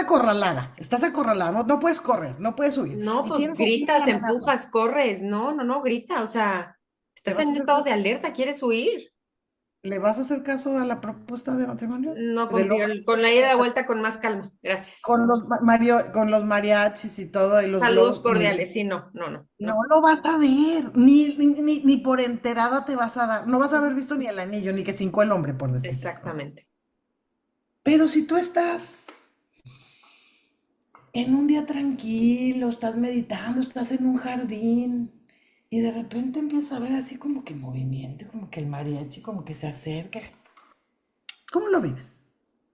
acorralada, estás acorralada, no, no puedes correr, no puedes huir.
No,
Y
pues
tienes así la
gritas,
amenaza.
empujas, corres. No, no, no, grita. O sea,
¿Le
estás en
vas a
un
hacer
estado de
caso?
alerta, quieres huir.
¿Le vas a hacer caso a la propuesta de matrimonio?
No
Del
confío.
hombre
Con la ida de vuelta con más calma. Gracias.
con los mariachis y todo, y los
Saludos
globos.
cordiales. Sí, no, no, no,
No
no.
lo vas a ver, ni por enterada te vas a dar, no vas a haber visto ni el anillo, ni que cincó el hombre, por decirte, ¿no?
Exactamente.
Pero si tú estás en un día tranquilo, estás meditando, estás en un jardín, y de repente empiezas a ver así como que movimiento, como que el mariachi como que se acerca. ¿Cómo lo vives?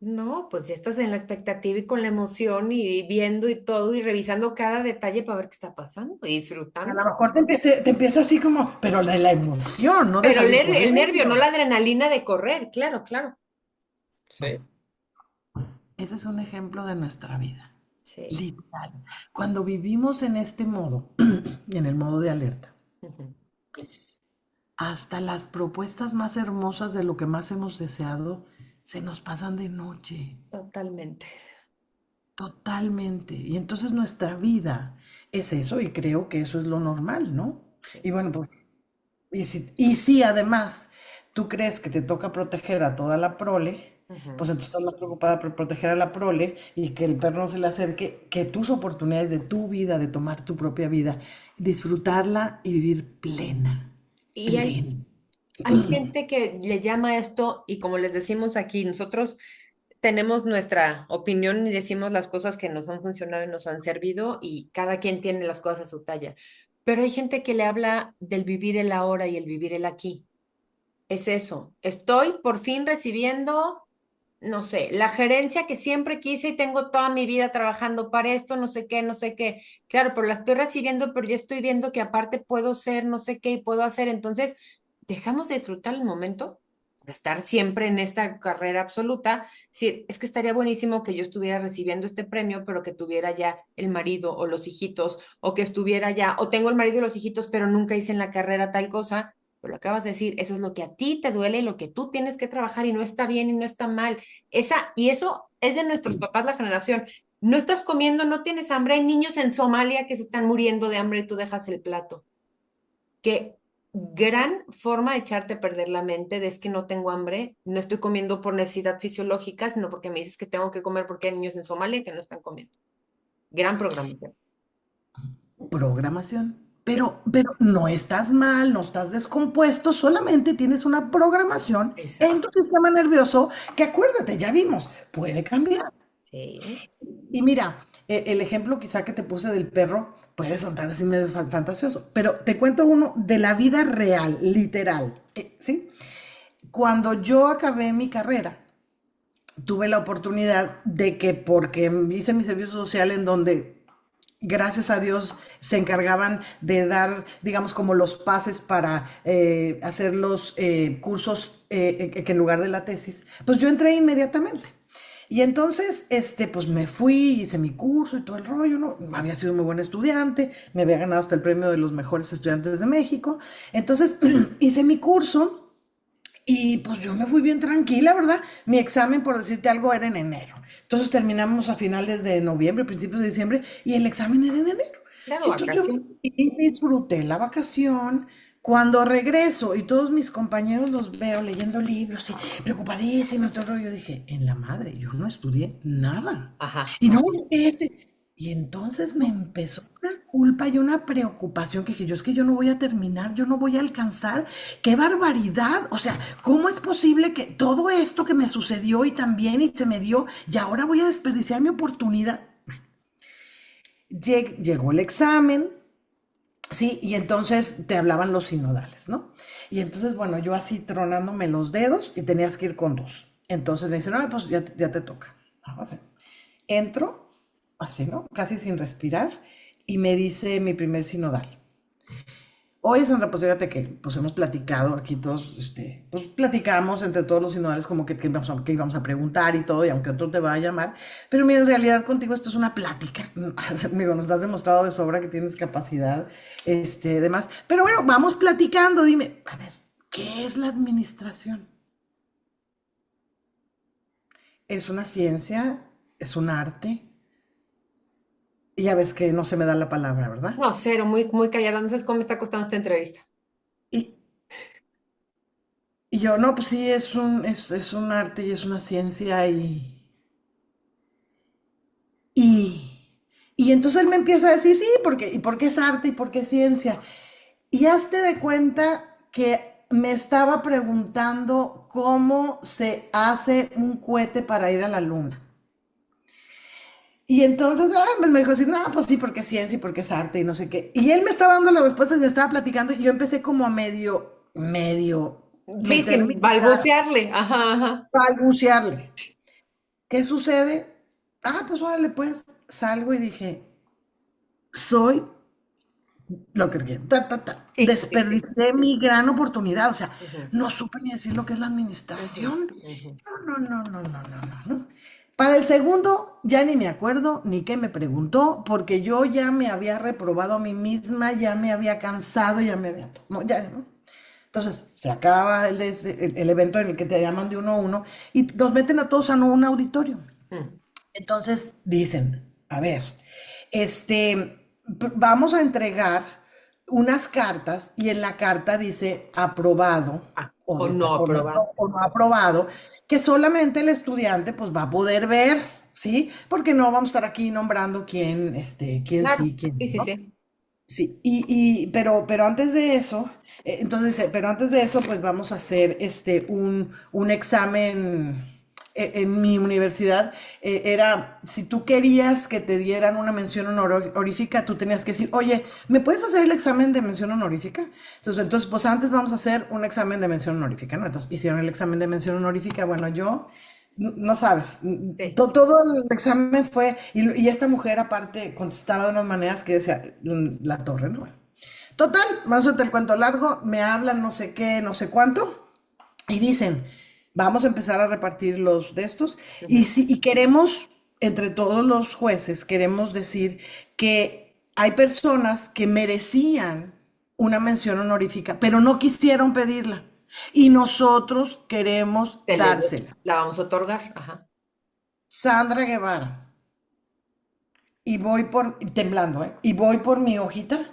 No, pues ya estás en la expectativa y con la emoción y viendo y todo y revisando cada detalle para ver qué está pasando y
A lo
disfrutando.
mejor te empieza así como, pero de la emoción, no de
Pero
salir
el nervio, no
corriendo.
la adrenalina de correr. Claro, claro. Sí.
ese es un ejemplo de nuestra vida.
Sí.
Literal. Cuando vivimos en este modo, en el modo de alerta,
Ujú.
hasta las propuestas más hermosas de lo que más hemos deseado se nos pasan de noche,
Totalmente.
totalmente. Y entonces nuestra vida es eso y creo que eso es lo normal, ¿no?
Sí.
Y bueno, pues, y si además tú crees que te toca proteger a toda la prole,
Ujú.
pues entonces estás más preocupada por proteger a la prole y que el perro no se le acerque, que tus oportunidades de tu vida, de tomar tu propia vida, disfrutarla y vivir plena,
Y
plena.
hay gente que le llama esto, y como les decimos aquí, nosotros tenemos nuestra opinión y decimos las cosas que nos han funcionado y nos han servido, y cada quien tiene las cosas a su talla. Pero hay gente que le habla del vivir el ahora y el vivir el aquí. Es eso. Estoy por fin recibiendo, no sé, la gerencia que siempre quise y tengo toda mi vida trabajando para esto, no sé qué, no sé qué. Claro, pero la estoy recibiendo, pero ya estoy viendo que aparte puedo ser, no sé qué, y puedo hacer. Entonces, dejamos de disfrutar el momento, de estar siempre en esta carrera absoluta. Sí, es que estaría buenísimo que yo estuviera recibiendo este premio, pero que tuviera ya el marido o los hijitos, o que estuviera ya, o tengo el marido y los hijitos, pero nunca hice en la carrera tal cosa. Pero lo acabas de decir, eso es lo que a ti te duele y lo que tú tienes que trabajar y no está bien y no está mal. Y eso es de nuestros papás, la generación. No estás comiendo, no tienes hambre. Hay niños en Somalia que se están muriendo de hambre y tú dejas el plato. Qué gran forma de echarte a perder la mente de es que no tengo hambre, no estoy comiendo por necesidad fisiológica, sino porque me dices que tengo que comer porque hay niños en Somalia que no están comiendo. Gran programación.
Programación.
Sí,
Pero no estás mal, no estás descompuesto, solamente tienes una programación en tu
exacto.
sistema nervioso que acuérdate, ya vimos, puede cambiar.
Sí.
Y mira, el ejemplo quizá que te puse del perro puede sonar así medio fantasioso, pero te cuento uno de la vida real, literal, ¿sí? Cuando yo acabé mi carrera, tuve la oportunidad de que porque hice mi servicio social en donde gracias a Dios se encargaban de dar, digamos, como los pases para hacer los cursos que en lugar de la tesis, pues yo entré inmediatamente. Y entonces, pues me fui, hice mi curso y todo el rollo, ¿no? Había sido muy buen estudiante, me había ganado hasta el premio de los mejores estudiantes de México. Entonces, hice mi curso y pues yo me fui bien tranquila, ¿verdad? Mi examen, por decirte algo, era en enero. Entonces terminamos a finales de noviembre, principios de diciembre, y el examen era en enero.
Claro,
Y entonces yo
vacación.
disfruté la vacación. Cuando regreso y todos mis compañeros los veo leyendo libros y preocupadísimos y todo el rollo, yo dije, en la madre, yo no estudié nada.
Ajá.
Y no, es que y entonces me empezó una culpa y una preocupación que dije, yo es que yo no voy a terminar, yo no voy a alcanzar. ¡Qué barbaridad! O sea, ¿cómo es posible que todo esto que me sucedió y también y se me dio y ahora voy a desperdiciar mi oportunidad? Llegó el examen, sí, y entonces te hablaban los sinodales, ¿no? Y entonces, bueno, yo así tronándome los dedos y tenías que ir con dos. Entonces me dicen, no, pues ya te toca. O sea, entro, así, ¿no? Casi sin respirar, y me dice mi primer sinodal. Oye, Sandra, pues fíjate que pues hemos platicado aquí todos, pues platicamos entre todos los sinodales como que íbamos a preguntar y todo, y aunque otro te va a llamar, pero mira, en realidad contigo esto es una plática. Digo, nos has demostrado de sobra que tienes capacidad, demás. Pero bueno, vamos platicando, dime, a ver, ¿qué es la administración? ¿Es una ciencia? ¿Es un arte? Y ya ves que no se me da la palabra, ¿verdad?
No, cero, muy, muy callada. No sabes cómo me está costando esta entrevista.
Y, y yo, no, pues sí, es un arte y es una ciencia y, y entonces él me empieza a decir, sí, ¿y por qué es arte y por qué es ciencia? Y hazte de cuenta que me estaba preguntando cómo se hace un cohete para ir a la luna. Y entonces pues me dijo así, no, pues sí, porque es ciencia y porque es arte y no sé qué. Y él me estaba dando las respuestas, me estaba platicando y yo empecé como a medio
Sí,
meterme
sin balbucearle. Ajá, ajá.
balbucearle. ¿Qué sucede? Ah, pues órale, pues salgo y dije, soy lo que
Sí, sí, sí.
desperdicié mi gran oportunidad, o sea,
Ujú,
no supe ni decir lo que es la
ujú,
administración.
ujú.
No. Para el segundo, ya ni me acuerdo ni qué me preguntó, porque yo ya me había reprobado a mí misma, ya me había cansado, ya me había... No, ya, ¿no? Entonces, se acaba el evento en el que te llaman de uno a uno y nos meten a todos a un auditorio.
Mm.
Entonces dicen, a ver, vamos a entregar unas cartas y en la carta dice aprobado
Ah,
o,
o no aprobado.
o no aprobado, que solamente el estudiante pues va a poder ver, ¿sí? Porque no vamos a estar aquí nombrando quién, quién
Claro,
sí, quién
sí, sí,
no.
sí.
Sí, pero antes de eso, pero antes de eso, pues vamos a hacer un examen en mi universidad. Era, si tú querías que te dieran una mención honorífica, tú tenías que decir, oye, ¿me puedes hacer el examen de mención honorífica? Entonces, pues antes vamos a hacer un examen de mención honorífica, ¿no? Entonces, hicieron el examen de mención honorífica. Bueno, yo no sabes,
Sí.
todo el examen fue, y esta mujer aparte contestaba de unas maneras que decía, la torre, ¿no? Bueno, total, más o el cuento largo, me hablan no sé qué, no sé cuánto, y dicen, vamos a empezar a repartir los de estos, y,
Ujú.
si, y queremos, entre todos los jueces, queremos decir que hay personas que merecían una mención honorífica, pero no quisieron pedirla, y nosotros queremos dársela.
La vamos a otorgar. Ajá.
Sandra Guevara. Y voy temblando, ¿eh? Y voy por mi hojita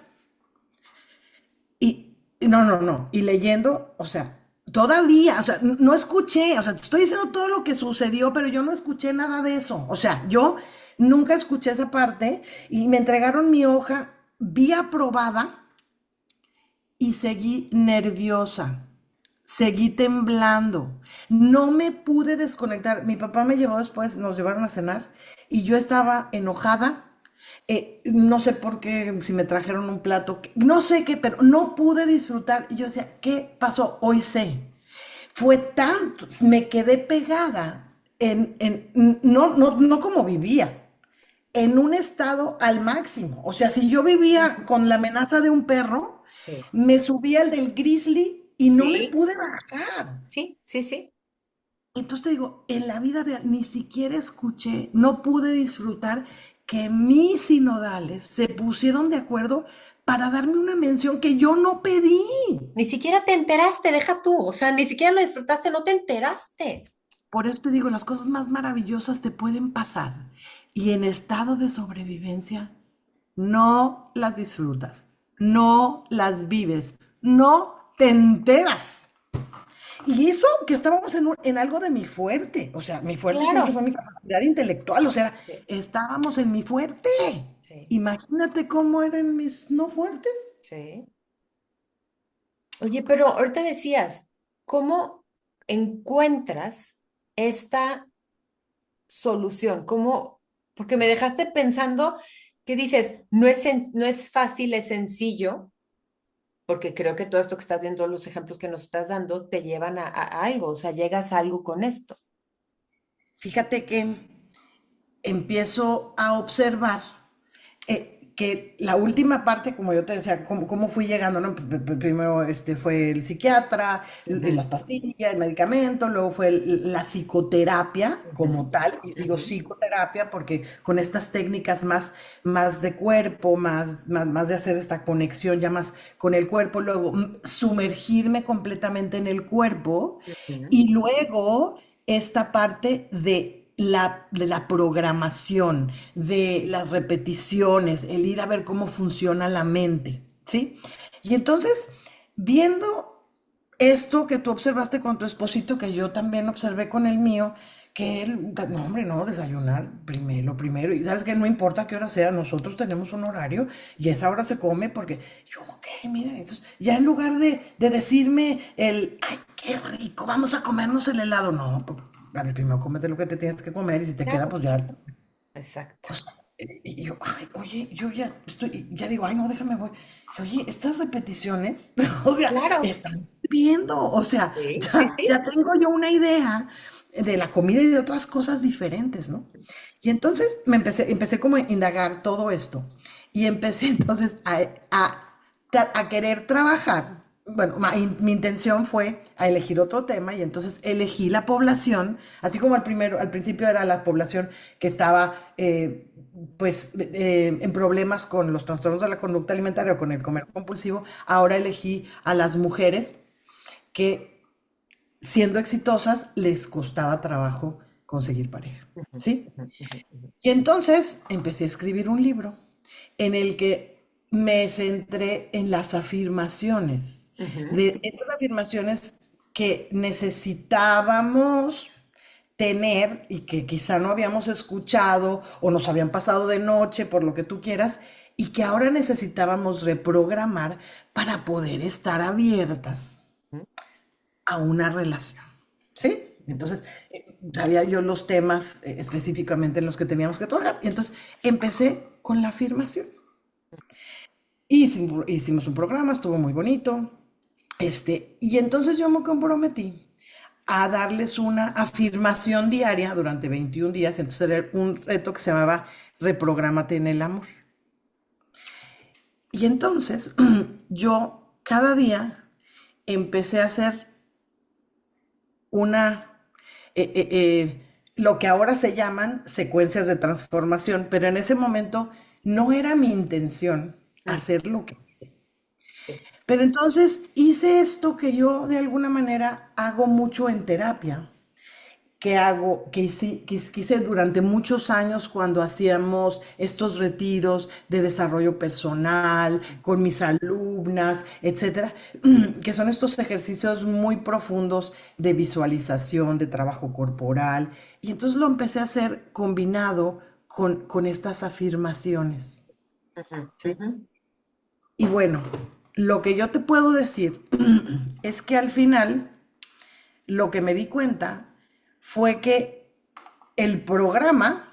no, y leyendo, o sea, todavía, o sea, no escuché, o sea, te estoy diciendo todo lo que sucedió, pero yo no escuché nada de eso. O sea, yo nunca escuché esa parte y me entregaron mi hoja, vi aprobada y seguí nerviosa. Seguí temblando. No me pude desconectar. Mi papá me llevó después, nos llevaron a cenar y yo estaba enojada. No sé por qué, si me trajeron un plato, no sé qué, pero no pude disfrutar. Y yo decía, ¿qué pasó? Hoy sé. Fue tanto, me quedé pegada no como vivía, en un estado al máximo. O sea, si yo vivía
Ujú.
con la amenaza de un perro,
Sí.
me subía al del grizzly y no me
Sí,
pude bajar.
sí, sí, sí.
Entonces te digo, en la vida real ni siquiera escuché, no pude disfrutar que mis sinodales se pusieron de acuerdo para darme una mención que yo no pedí.
Ni siquiera te enteraste, deja tú. O sea, ni siquiera lo disfrutaste, no te enteraste.
Por eso te digo, las cosas más maravillosas te pueden pasar y en estado de sobrevivencia no las disfrutas, no las vives, no te enteras. Y eso que estábamos en algo de mi fuerte, o sea, mi fuerte siempre
Claro.
fue mi capacidad intelectual, o sea,
Sí,
estábamos en mi fuerte.
sí,
Imagínate cómo eran mis no fuertes.
sí. Oye, pero ahorita decías, ¿cómo encuentras esta solución? ¿Cómo? Porque me dejaste pensando que dices, no es fácil, es sencillo, porque creo que todo esto que estás viendo, los ejemplos que nos estás dando, te llevan a algo, o sea, llegas a algo con esto.
Fíjate que empiezo a observar que la última parte, como yo te decía, cómo fui llegando, ¿no? Primero fue el psiquiatra,
Ujú,
las pastillas, el medicamento, luego fue la psicoterapia
ujú,
como tal, y digo
ujú.
psicoterapia porque con estas técnicas más de cuerpo, más de hacer esta conexión ya más con el cuerpo, luego sumergirme completamente en el cuerpo
Ujú.
y luego esta parte de la programación, de las repeticiones, el ir a ver cómo funciona la mente, ¿sí? Y entonces, viendo esto que tú observaste con tu esposito, que yo también observé con el mío, que él, no hombre, no, desayunar primero, lo primero, y sabes que no importa qué hora sea, nosotros tenemos un horario y a esa hora se come porque yo, ok, mira, entonces ya en lugar de decirme ay, qué rico, vamos a comernos el helado, no, pues, a ver, primero cómete lo que te tienes que comer y si te queda,
Claro,
pues ya,
exacto.
o sea, y yo, ay, oye, yo ya estoy, ya digo, ay, no, déjame, voy. Y, oye, estas repeticiones, o sea,
Claro.
están viendo, o sea,
Sí, sí, sí.
ya tengo yo una idea de la comida y de otras cosas diferentes, ¿no? Y entonces empecé como a indagar todo esto y empecé entonces a querer trabajar. bueno, mi intención fue a elegir otro tema y entonces elegí la población, así como al principio era la población que estaba en problemas con los trastornos de la conducta alimentaria o con el comer compulsivo, ahora elegí a las mujeres que siendo exitosas les costaba trabajo conseguir pareja,
Ujú,
¿sí?
ujú, ujú, ujú,
Y entonces empecé a escribir un libro en el que me centré en las afirmaciones,
ujú,
de estas afirmaciones que necesitábamos tener y que quizá no habíamos escuchado o nos habían pasado de noche, por lo que tú quieras, y que ahora necesitábamos reprogramar para poder estar abiertas
ujú,
a una relación. ¿Sí? Entonces, sabía yo los temas específicamente en los que teníamos que trabajar. Y entonces empecé con la afirmación. Hicimos un programa, estuvo muy bonito. Y entonces yo me comprometí a darles una afirmación diaria durante 21 días. Entonces era un reto que se llamaba Reprográmate en el amor. Y entonces yo cada día empecé a hacer una, lo que ahora se llaman secuencias de transformación, pero en ese momento no era mi intención
mm,
hacer lo que hice.
sí.
Pero entonces hice esto que yo de alguna manera hago mucho en terapia, que hice durante muchos años cuando hacíamos estos retiros de desarrollo personal con mis alumnas, etcétera, que son estos ejercicios muy profundos de visualización, de trabajo corporal. Y entonces lo empecé a hacer combinado con estas afirmaciones.
Ujú,
¿Sí?
ujú,
Y bueno, lo que yo te puedo decir es que al final lo que me di cuenta fue que el programa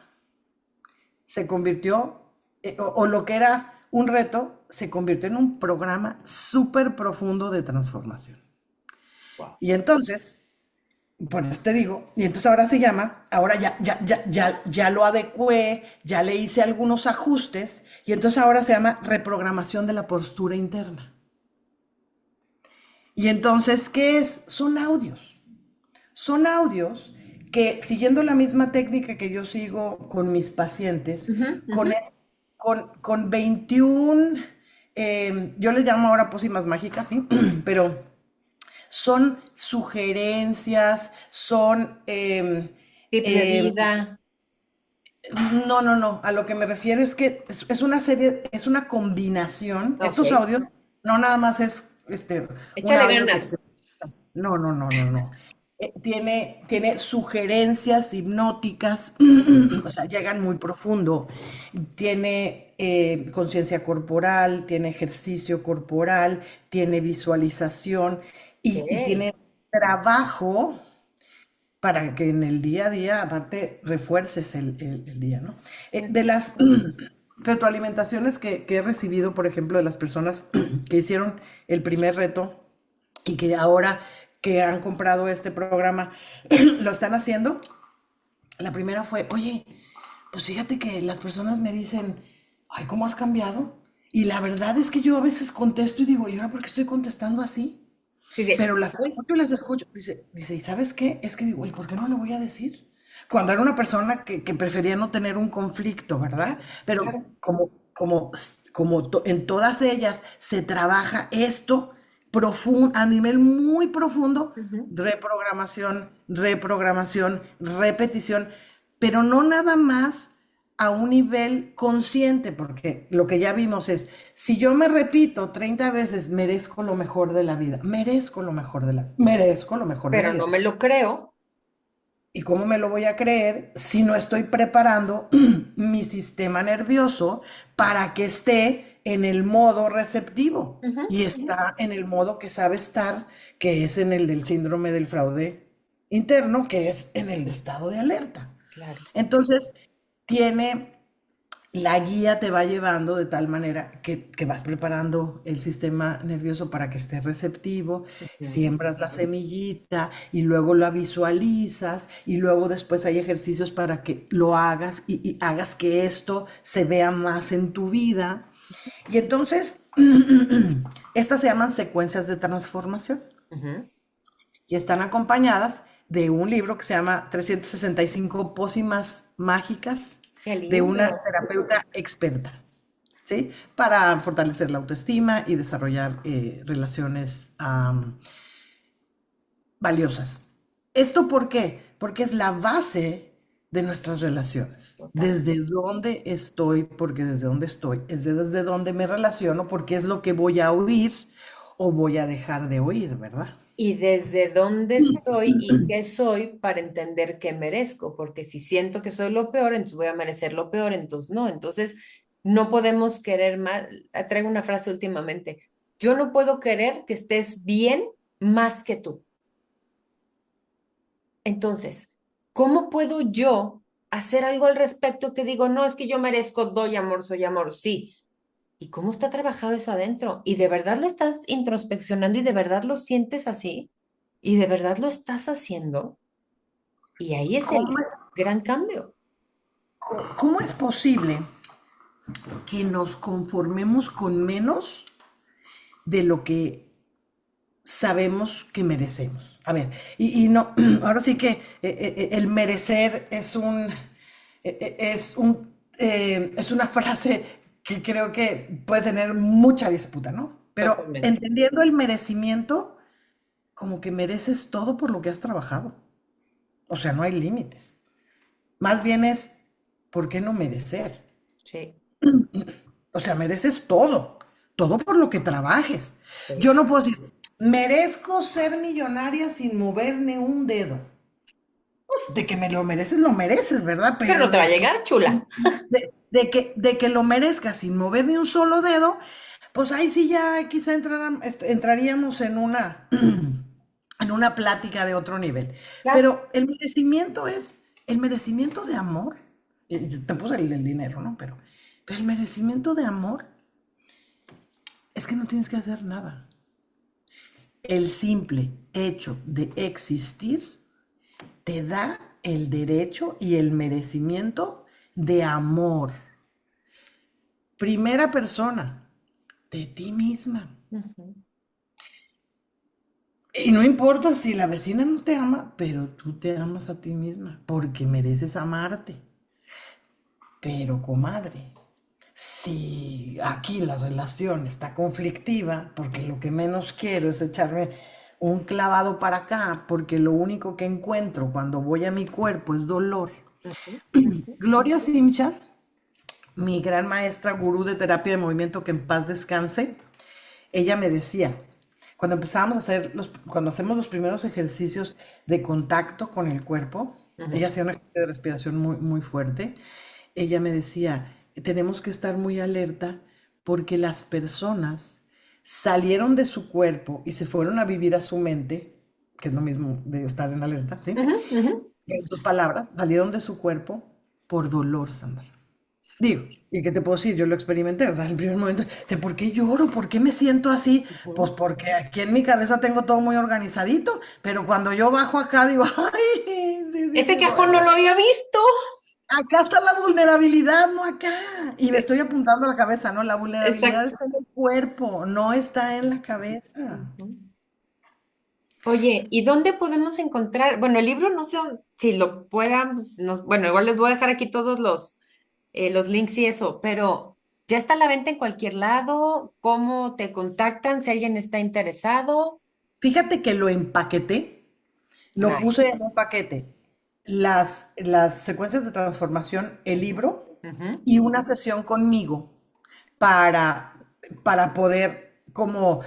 se convirtió, o lo que era un reto, se convirtió en un programa súper profundo de transformación.
wow.
Y entonces, por eso te digo, y entonces ahora se llama, ahora ya lo adecué, ya le hice algunos ajustes, y entonces ahora se llama reprogramación de la postura interna. Y entonces, ¿qué es? Son audios. Son audios que, siguiendo la misma técnica que yo sigo con mis pacientes,
Ujú, ujú,
con, con 21, yo les llamo ahora pócimas mágicas, ¿sí? Pero son sugerencias, son...
tips de
eh,
vida.
no, a lo que me refiero es que es una serie, es una combinación,
Ok.
estos audios, no nada más es un
Échale
audio
ganas.
no. Tiene sugerencias hipnóticas, o sea, llegan muy profundo. Tiene conciencia corporal, tiene ejercicio corporal, tiene visualización y
Ok.
tiene trabajo para que en el día a día, aparte, refuerces el día, ¿no? De
Ujú,
las retroalimentaciones que he recibido, por ejemplo, de las personas que hicieron el primer reto, y que ahora que han comprado este programa lo están haciendo. La primera fue, oye, pues fíjate que las personas me dicen, ay, ¿cómo has cambiado? Y la verdad es que yo a veces contesto y digo, ¿y ahora por qué estoy contestando así?
dice,
Pero las
uy,
escucho y las escucho. Dice, ¿y sabes qué? Es que digo, ¿y por qué no le voy a decir? Cuando era una persona que prefería no tener un conflicto, ¿verdad?
claro,
Pero
claro.
en todas ellas se trabaja esto a nivel muy profundo,
Ujú,
reprogramación, repetición, pero no nada más a un nivel consciente, porque lo que ya vimos es, si yo me repito 30 veces, merezco lo mejor de la vida, merezco lo mejor de la
pero no
vida.
me lo creo.
¿Y cómo me lo voy a creer si no estoy preparando mi sistema nervioso para que esté en el modo receptivo
Ujú,
y
ujú,
está en el modo que sabe estar, que es en el del síndrome del fraude interno, que es en el estado de alerta?
claro.
Entonces, tiene la guía te va llevando de tal manera que vas preparando el sistema nervioso para que esté receptivo,
Ujú,
siembras la semillita y luego la visualizas y luego después hay ejercicios para que lo hagas y hagas que esto se vea más en tu vida. Y entonces, estas se llaman secuencias de transformación
Ujú.
y están acompañadas de un libro que se llama 365 pócimas mágicas
Qué
de una
lindo.
terapeuta experta, ¿sí? Para fortalecer la autoestima y desarrollar relaciones valiosas. ¿Esto por qué? Porque es la base de nuestras relaciones.
Total.
¿Desde dónde estoy? Porque desde dónde estoy es desde dónde me relaciono, porque es lo que voy a oír o voy a dejar de oír, ¿verdad?
Y desde dónde estoy y qué soy para entender qué merezco, porque si siento que soy lo peor, entonces voy a merecer lo peor, entonces no. Entonces, no podemos querer más. Traigo una frase últimamente. Yo no puedo querer que estés bien más que tú. Entonces, ¿cómo puedo yo hacer algo al respecto que digo, no, es que yo merezco, doy amor, soy amor? Sí. ¿Y cómo está trabajado eso adentro? ¿Y de verdad lo estás introspeccionando y de verdad lo sientes así? ¿Y de verdad lo estás haciendo? Y ahí es
¿Cómo,
el gran cambio.
cómo es posible que nos conformemos con menos de lo que sabemos que merecemos? A ver, y no, ahora sí que el merecer es una frase que creo que puede tener mucha disputa, ¿no? Pero
Totalmente.
entendiendo el merecimiento, como que mereces todo por lo que has trabajado. O sea, no hay límites. Más bien es, ¿por qué no merecer?
Sí,
O sea, mereces todo, todo por lo que trabajes.
sí.
Yo no puedo decir, merezco ser millonaria sin mover ni un dedo. De que me lo mereces, ¿verdad?
Pero no
Pero
te va a llegar, chula.
de que lo merezcas sin mover ni un solo dedo, pues ahí sí ya quizá entraríamos en una plática de otro nivel.
Claro.
Pero el merecimiento de amor, y te puse el del dinero, ¿no? Pero el merecimiento de amor es que no tienes que hacer nada. El simple hecho de existir te da el derecho y el merecimiento de amor. Primera persona, de ti misma.
Ujú.
Y no importa si la vecina no te ama, pero tú te amas a ti misma porque mereces amarte. Pero, comadre, si aquí la relación está conflictiva, porque lo que menos quiero es echarme un clavado para acá, porque lo único que encuentro cuando voy a mi cuerpo es dolor.
Ujú. Ujú.
Gloria Simcha, mi gran maestra gurú de terapia de movimiento, que en paz descanse, ella me decía, cuando hacemos los primeros ejercicios de contacto con el cuerpo, ella
Ujú.
hacía un ejercicio de respiración muy, muy fuerte, ella me decía, tenemos que estar muy alerta porque las personas salieron de su cuerpo y se fueron a vivir a su mente, que es lo mismo de estar en alerta, ¿sí?
Ujú. Ujú.
En sus palabras, salieron de su cuerpo por dolor, Sandra. Digo, ¿y qué te puedo decir? Yo lo experimenté, ¿verdad? En el primer momento, sé, ¿por qué lloro? ¿Por qué me siento así? Pues
Ujú.
porque aquí en mi cabeza tengo todo muy organizadito, pero cuando yo bajo acá digo, ay, sí, sí,
Ese
sí,
cajón no lo había visto.
acá está la vulnerabilidad, no acá. Y me
Sí,
estoy apuntando a la cabeza, ¿no? La vulnerabilidad
exacto.
está en el cuerpo, no está en la cabeza.
Ujú. Oye, ¿y dónde podemos encontrar? Bueno, el libro no sé si lo puedan, bueno, igual les voy a dejar aquí todos los links y eso, pero ¿ya está a la venta en cualquier lado? ¿Cómo te contactan si alguien está interesado?
Fíjate que lo empaqueté, lo
Nice.
puse en un paquete. Las secuencias de transformación, el libro
Ujú.
y una sesión conmigo para poder como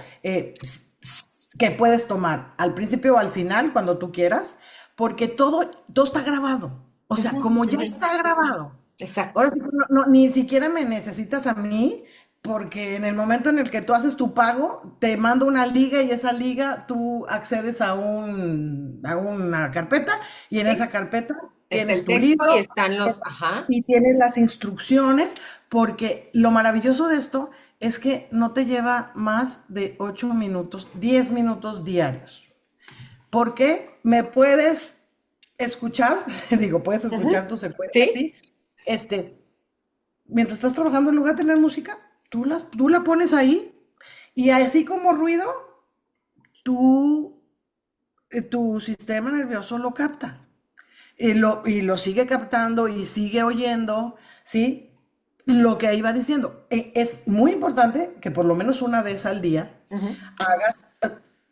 que puedes tomar al principio o al final cuando tú quieras, porque todo está grabado. O sea,
Ujú.
como ya
Ujú.
está grabado.
Exacto.
Ahora sí, ni siquiera me necesitas a mí, porque en el momento en el que tú haces tu pago, te mando una liga y esa liga tú accedes a una carpeta y en esa
Sí,
carpeta
está
tienes
el
tu
texto y
libro
están los, ajá.
y tienes las instrucciones, porque lo maravilloso de esto es que no te lleva más de 8 minutos, 10 minutos diarios. Porque me puedes escuchar, digo, puedes
Ujú.
escuchar tu secuencia,
Sí,
¿sí? Este, mientras estás trabajando en lugar de tener música. tú la pones ahí y así como ruido, tú, tu sistema nervioso lo capta. Y lo sigue captando y sigue oyendo, ¿sí? Lo que ahí va diciendo. Es muy importante que por lo menos una vez al día
Ujú,
hagas,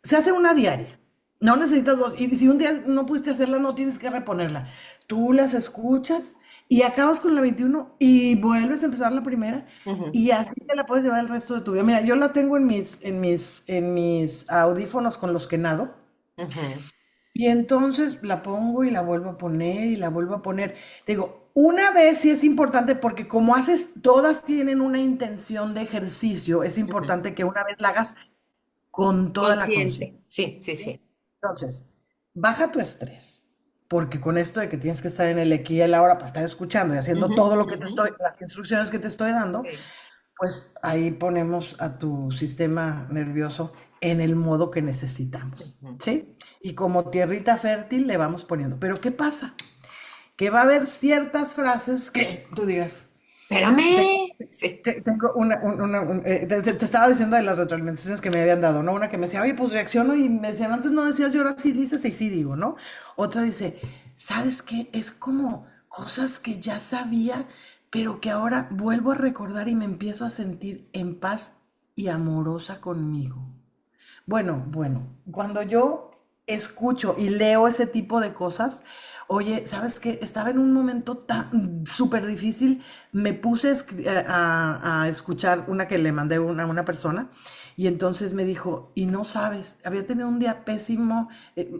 se hace una diaria. No necesitas dos. Y si un día no pudiste hacerla, no tienes que reponerla. Tú las escuchas y acabas con la 21 y vuelves a empezar la primera
ujú,
y así te la puedes llevar el resto de tu vida. Mira, yo la tengo en mis audífonos con los que nado.
ujú.
Y entonces la pongo y la vuelvo a poner y la vuelvo a poner. Te digo, una vez sí es importante porque como haces, todas tienen una intención de ejercicio, es
Ujú.
importante que una vez la hagas con toda la conciencia.
Consciente. Sí, sí,
¿Sí?
sí.
Entonces, baja tu estrés, porque con esto de que tienes que estar en el aquí y el ahora para estar escuchando y haciendo
Ujú,
todo lo que te
ujú.
estoy, las instrucciones que te estoy dando,
Sí.
pues ahí ponemos a tu sistema nervioso en el modo que necesitamos,
Ujú.
¿sí? Y como tierrita fértil le vamos poniendo. Pero ¿qué pasa? Que va a haber ciertas frases que tú digas, te-
Espérame. Sí.
tengo te estaba diciendo de las retroalimentaciones que me habían dado, ¿no? Una que me decía, oye, pues reacciono y me decían, antes no decías, yo ahora sí dices y sí digo, ¿no? Otra dice, ¿sabes qué? Es como cosas que ya sabía, pero que ahora vuelvo a recordar y me empiezo a sentir en paz y amorosa conmigo. Bueno, cuando yo escucho y leo ese tipo de cosas, oye, ¿sabes qué? Estaba en un momento tan súper difícil, me puse a escuchar una que le mandé a una persona y entonces me dijo, y no sabes, había tenido un día pésimo,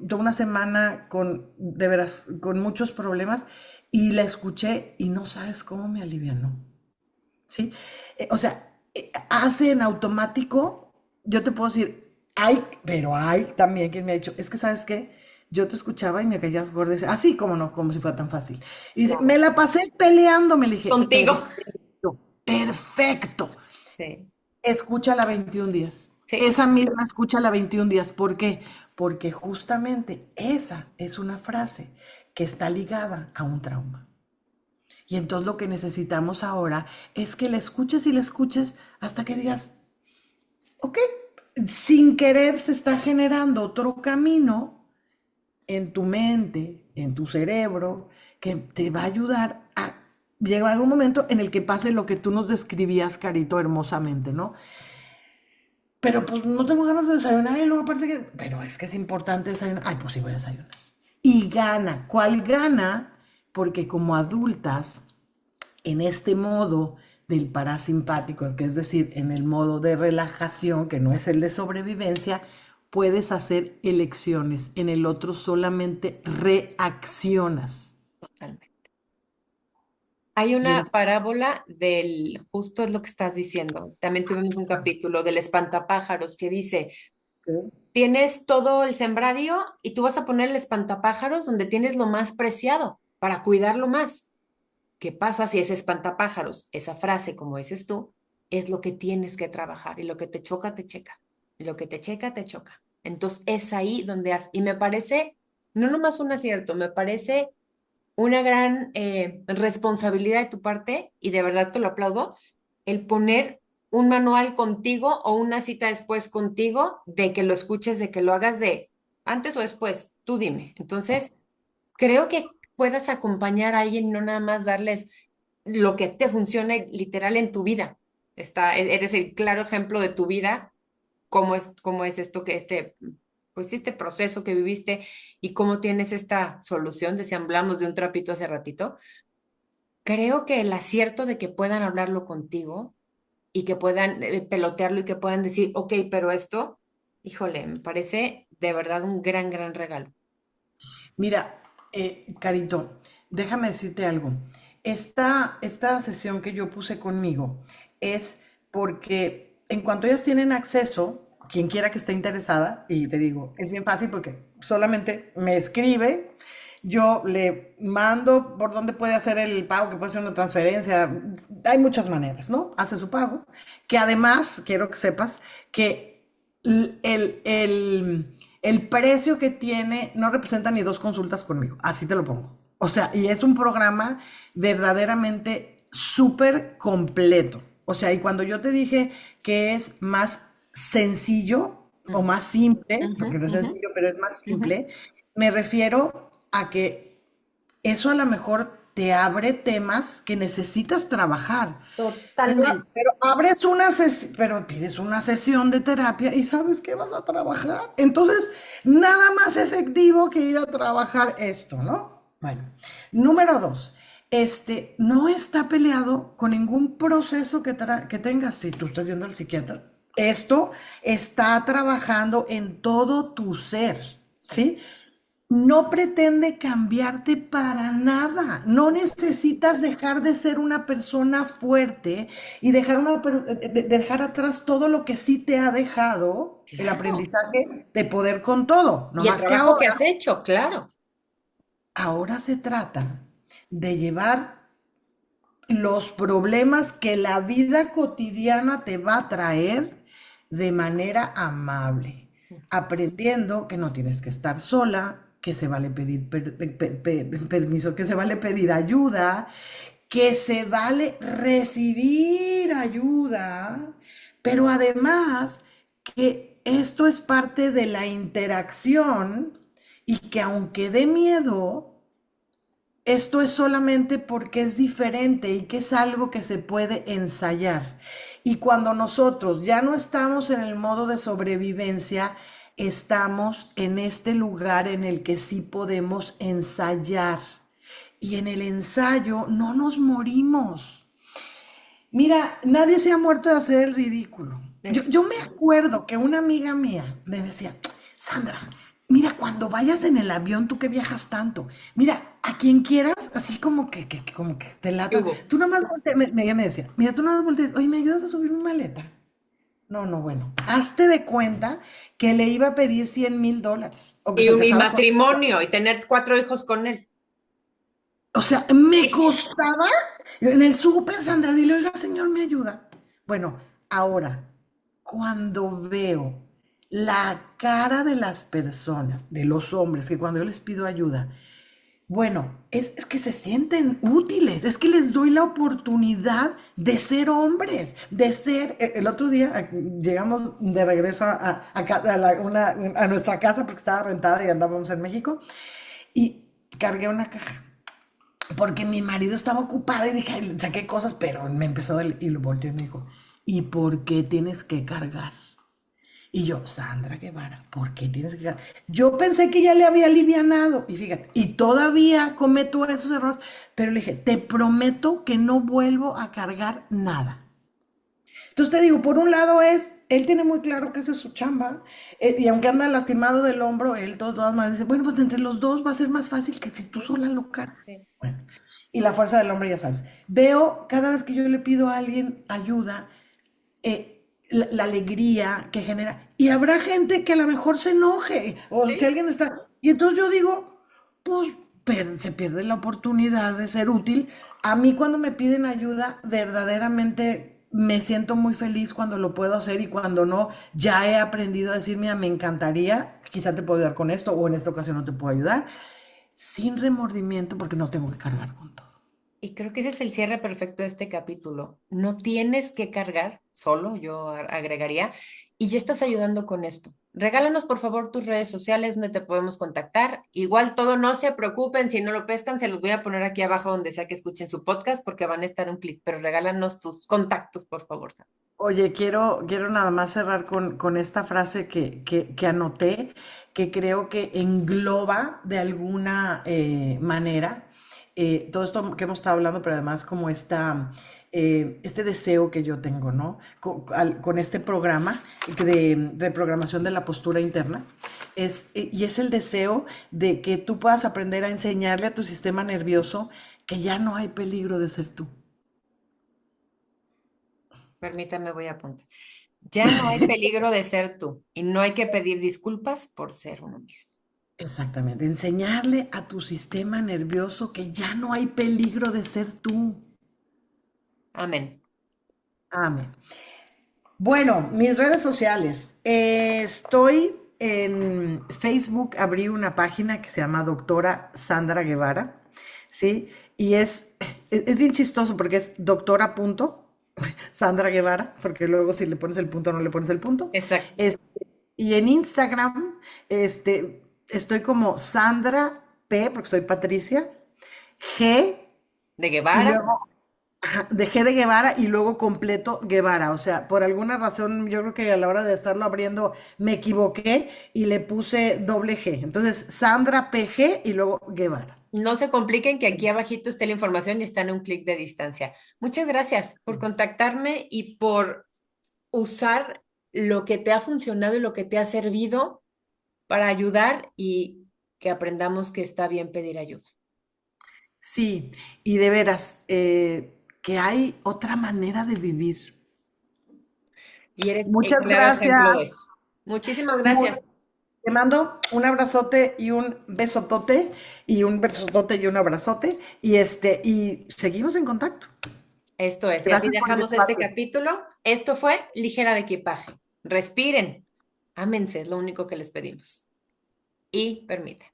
toda una semana con, de veras, con muchos problemas y la escuché y no sabes cómo me alivianó. ¿Sí? O sea, hace en automático, yo te puedo decir, pero hay también quien me ha dicho, es que sabes qué, yo te escuchaba y me caías gorda, así como no, como si fuera tan fácil. Y dice, me
Claro.
la pasé peleando, me le dije,
Contigo.
perfecto, perfecto.
Sí.
Escúchala 21 días.
Sí.
Esa misma escúchala 21 días. ¿Por qué? Porque justamente esa es una frase que está ligada a un trauma. Y entonces lo que necesitamos ahora es que la escuches y la escuches hasta que digas, ok, sin querer se está generando otro camino en tu mente, en tu cerebro, que te va a ayudar a llegar un momento en el que pase lo que tú nos describías, Carito, hermosamente, ¿no? Pero pues no tengo ganas de desayunar y luego aparte que, pero es que es importante desayunar. Ay, pues sí voy a desayunar. Y gana. ¿Cuál gana? Porque como adultas en este modo del parasimpático, que es decir, en el modo de relajación, que no es el de sobrevivencia, puedes hacer elecciones. En el otro solamente reaccionas.
Totalmente. Hay
Y
una parábola del, justo es lo que estás diciendo. También tuvimos un capítulo del espantapájaros que dice, tienes todo el sembradío y tú vas a poner el espantapájaros donde tienes lo más preciado para cuidarlo más. ¿Qué pasa si ese espantapájaros, esa frase, como dices tú, es lo que tienes que trabajar y lo que te choca, te checa? Y lo que te checa, te choca. Entonces es ahí donde y me parece, no nomás un acierto, me parece una gran responsabilidad de tu parte y de verdad te lo aplaudo, el poner un manual contigo o una cita después contigo de que lo escuches, de que lo hagas de antes o después, tú dime. Entonces, creo que puedas acompañar a alguien, no nada más darles lo que te funcione literal en tu vida. Eres el claro ejemplo de tu vida, cómo es esto que pues este proceso que viviste y cómo tienes esta solución, decían, hablamos de un trapito hace ratito. Creo que el acierto de que puedan hablarlo contigo y que puedan pelotearlo y que puedan decir, ok, pero esto, híjole, me parece de verdad un gran, gran regalo.
mira, Carito, déjame decirte algo. Esta sesión que yo puse conmigo es porque en cuanto ellas tienen acceso, quien quiera que esté interesada, y te digo, es bien fácil porque solamente me escribe, yo le mando por dónde puede hacer el pago, que puede ser una transferencia, hay muchas maneras, ¿no? Hace su pago, que además, quiero que sepas que el precio que tiene no representa ni dos consultas conmigo, así te lo pongo. O sea, y es un programa verdaderamente súper completo. O sea, y cuando yo te dije que es más sencillo o más simple,
Ujú,
porque no es
ujú,
sencillo, pero es más
ujú.
simple, me refiero a que eso a lo mejor te abre temas que necesitas trabajar.
Totalmente.
Pero abres una sesión, pero pides una sesión de terapia y sabes que vas a trabajar. Entonces, nada más efectivo que ir a trabajar esto, ¿no? Bueno, número dos, no está peleado con ningún proceso que tengas. Si tú estás yendo al psiquiatra, esto está trabajando en todo tu ser,
Sí.
¿sí? No pretende cambiarte para nada. No necesitas dejar de ser una persona fuerte y dejar atrás todo lo que sí te ha dejado el
Claro.
aprendizaje de poder con todo. No
Y el
más que
trabajo que
ahora,
has hecho, claro.
ahora se trata de llevar los problemas que la vida cotidiana te va a traer de manera amable, aprendiendo que no tienes que estar sola, que se vale pedir permiso, que se vale pedir ayuda, que se vale recibir ayuda, pero además que esto es parte de la interacción y que aunque dé miedo, esto es solamente porque es diferente y que es algo que se puede ensayar. Y cuando nosotros ya no estamos en el modo de sobrevivencia, estamos en este lugar en el que sí podemos ensayar. Y en el ensayo no nos morimos. Mira, nadie se ha muerto de hacer el ridículo. Yo,
Eso.
yo me acuerdo que una amiga mía me decía, Sandra, mira, cuando vayas en el avión, tú que viajas tanto, mira, a quien quieras, así como que te
¿Qué
lata,
hubo?
tú nomás volteas, ella me decía, mira, tú nomás volteas, oye, ¿me ayudas a subir mi maleta? No, no, bueno, hazte de cuenta que le iba a pedir $100,000 o que
Y
se
mi
casaba con...
matrimonio y tener 4 hijos con él.
O sea, me costaba en el súper, Sandra, dile, oiga, señor, me ayuda. Bueno, ahora, cuando veo la cara de las personas, de los hombres, que cuando yo les pido ayuda, bueno, es que se sienten útiles, es que les doy la oportunidad de ser hombres, de ser... El otro día llegamos de regreso a nuestra casa porque estaba rentada y andábamos en México y cargué una caja porque mi marido estaba ocupado y dije, "Ay, saqué cosas, pero me empezó a doler", y lo volteó y me dijo, ¿y por qué tienes que cargar? Y yo, Sandra Guevara, ¿por qué tienes que cargar? Yo pensé que ya le había alivianado, y fíjate, y todavía cometo esos errores, pero le dije, te prometo que no vuelvo a cargar nada. Entonces te digo, por un lado él tiene muy claro que esa es su chamba, y aunque anda lastimado del hombro, él de todas maneras dice, bueno, pues entre los dos va a ser más fácil que si tú
Sí,
sola lo cargas.
sí.
Bueno, y la fuerza del hombre, ya sabes. Veo cada vez que yo le pido a alguien ayuda, la alegría que genera. Y habrá gente que a lo mejor se enoje, o si
Sí.
alguien está... Y entonces yo digo, pues se pierde la oportunidad de ser útil. A mí cuando me piden ayuda, verdaderamente me siento muy feliz cuando lo puedo hacer y cuando no, ya he aprendido a decir, mira, me encantaría, quizá te puedo ayudar con esto o en esta ocasión no te puedo ayudar, sin remordimiento porque no tengo que cargar con todo.
Y creo que ese es el cierre perfecto de este capítulo. No tienes que cargar solo, yo agregaría, y ya estás ayudando con esto. Regálanos, por favor, tus redes sociales donde te podemos contactar. Igual todo, no se preocupen, si no lo pescan, se los voy a poner aquí abajo donde sea que escuchen su podcast porque van a estar un clic, pero regálanos tus contactos, por favor.
Oye, quiero nada más cerrar con esta frase que anoté, que creo que engloba de alguna manera todo esto que hemos estado hablando, pero además como este deseo que yo tengo, ¿no? Con este programa de reprogramación de la postura interna. Y es el deseo de que tú puedas aprender a enseñarle a tu sistema nervioso que ya no hay peligro de ser tú.
Permítame, voy a apuntar. Ya no hay peligro de ser tú y no hay que pedir disculpas por ser uno mismo.
Exactamente, enseñarle a tu sistema nervioso que ya no hay peligro de ser tú.
Amén.
Amén. Bueno, mis redes sociales. Estoy en Facebook, abrí una página que se llama Doctora Sandra Guevara, ¿sí? Y es bien chistoso porque es doctora punto, Sandra Guevara, porque luego si le pones el punto no le pones el punto.
Exacto.
Este, y en Instagram, estoy como Sandra P, porque soy Patricia, G,
De
y
Guevara.
luego ajá, de G de Guevara y luego completo Guevara. O sea, por alguna razón, yo creo que a la hora de estarlo abriendo me equivoqué y le puse doble G. Entonces, Sandra PG y luego Guevara.
No se compliquen que aquí abajito está la información y está en un clic de distancia. Muchas gracias por contactarme y por usar lo que te ha funcionado y lo que te ha servido para ayudar y que aprendamos que está bien pedir ayuda.
Sí, y de veras, que hay otra manera de vivir.
Y eres el
Muchas
claro ejemplo de
gracias.
eso. Muchísimas
Mu-
gracias.
Te mando un abrazote y un besotote y un besotote y un abrazote y seguimos en contacto.
Esto es, y así
Gracias por el
dejamos este
espacio.
capítulo. Esto fue Ligera de Equipaje. Respiren, ámense, es lo único que les pedimos. Y permiten.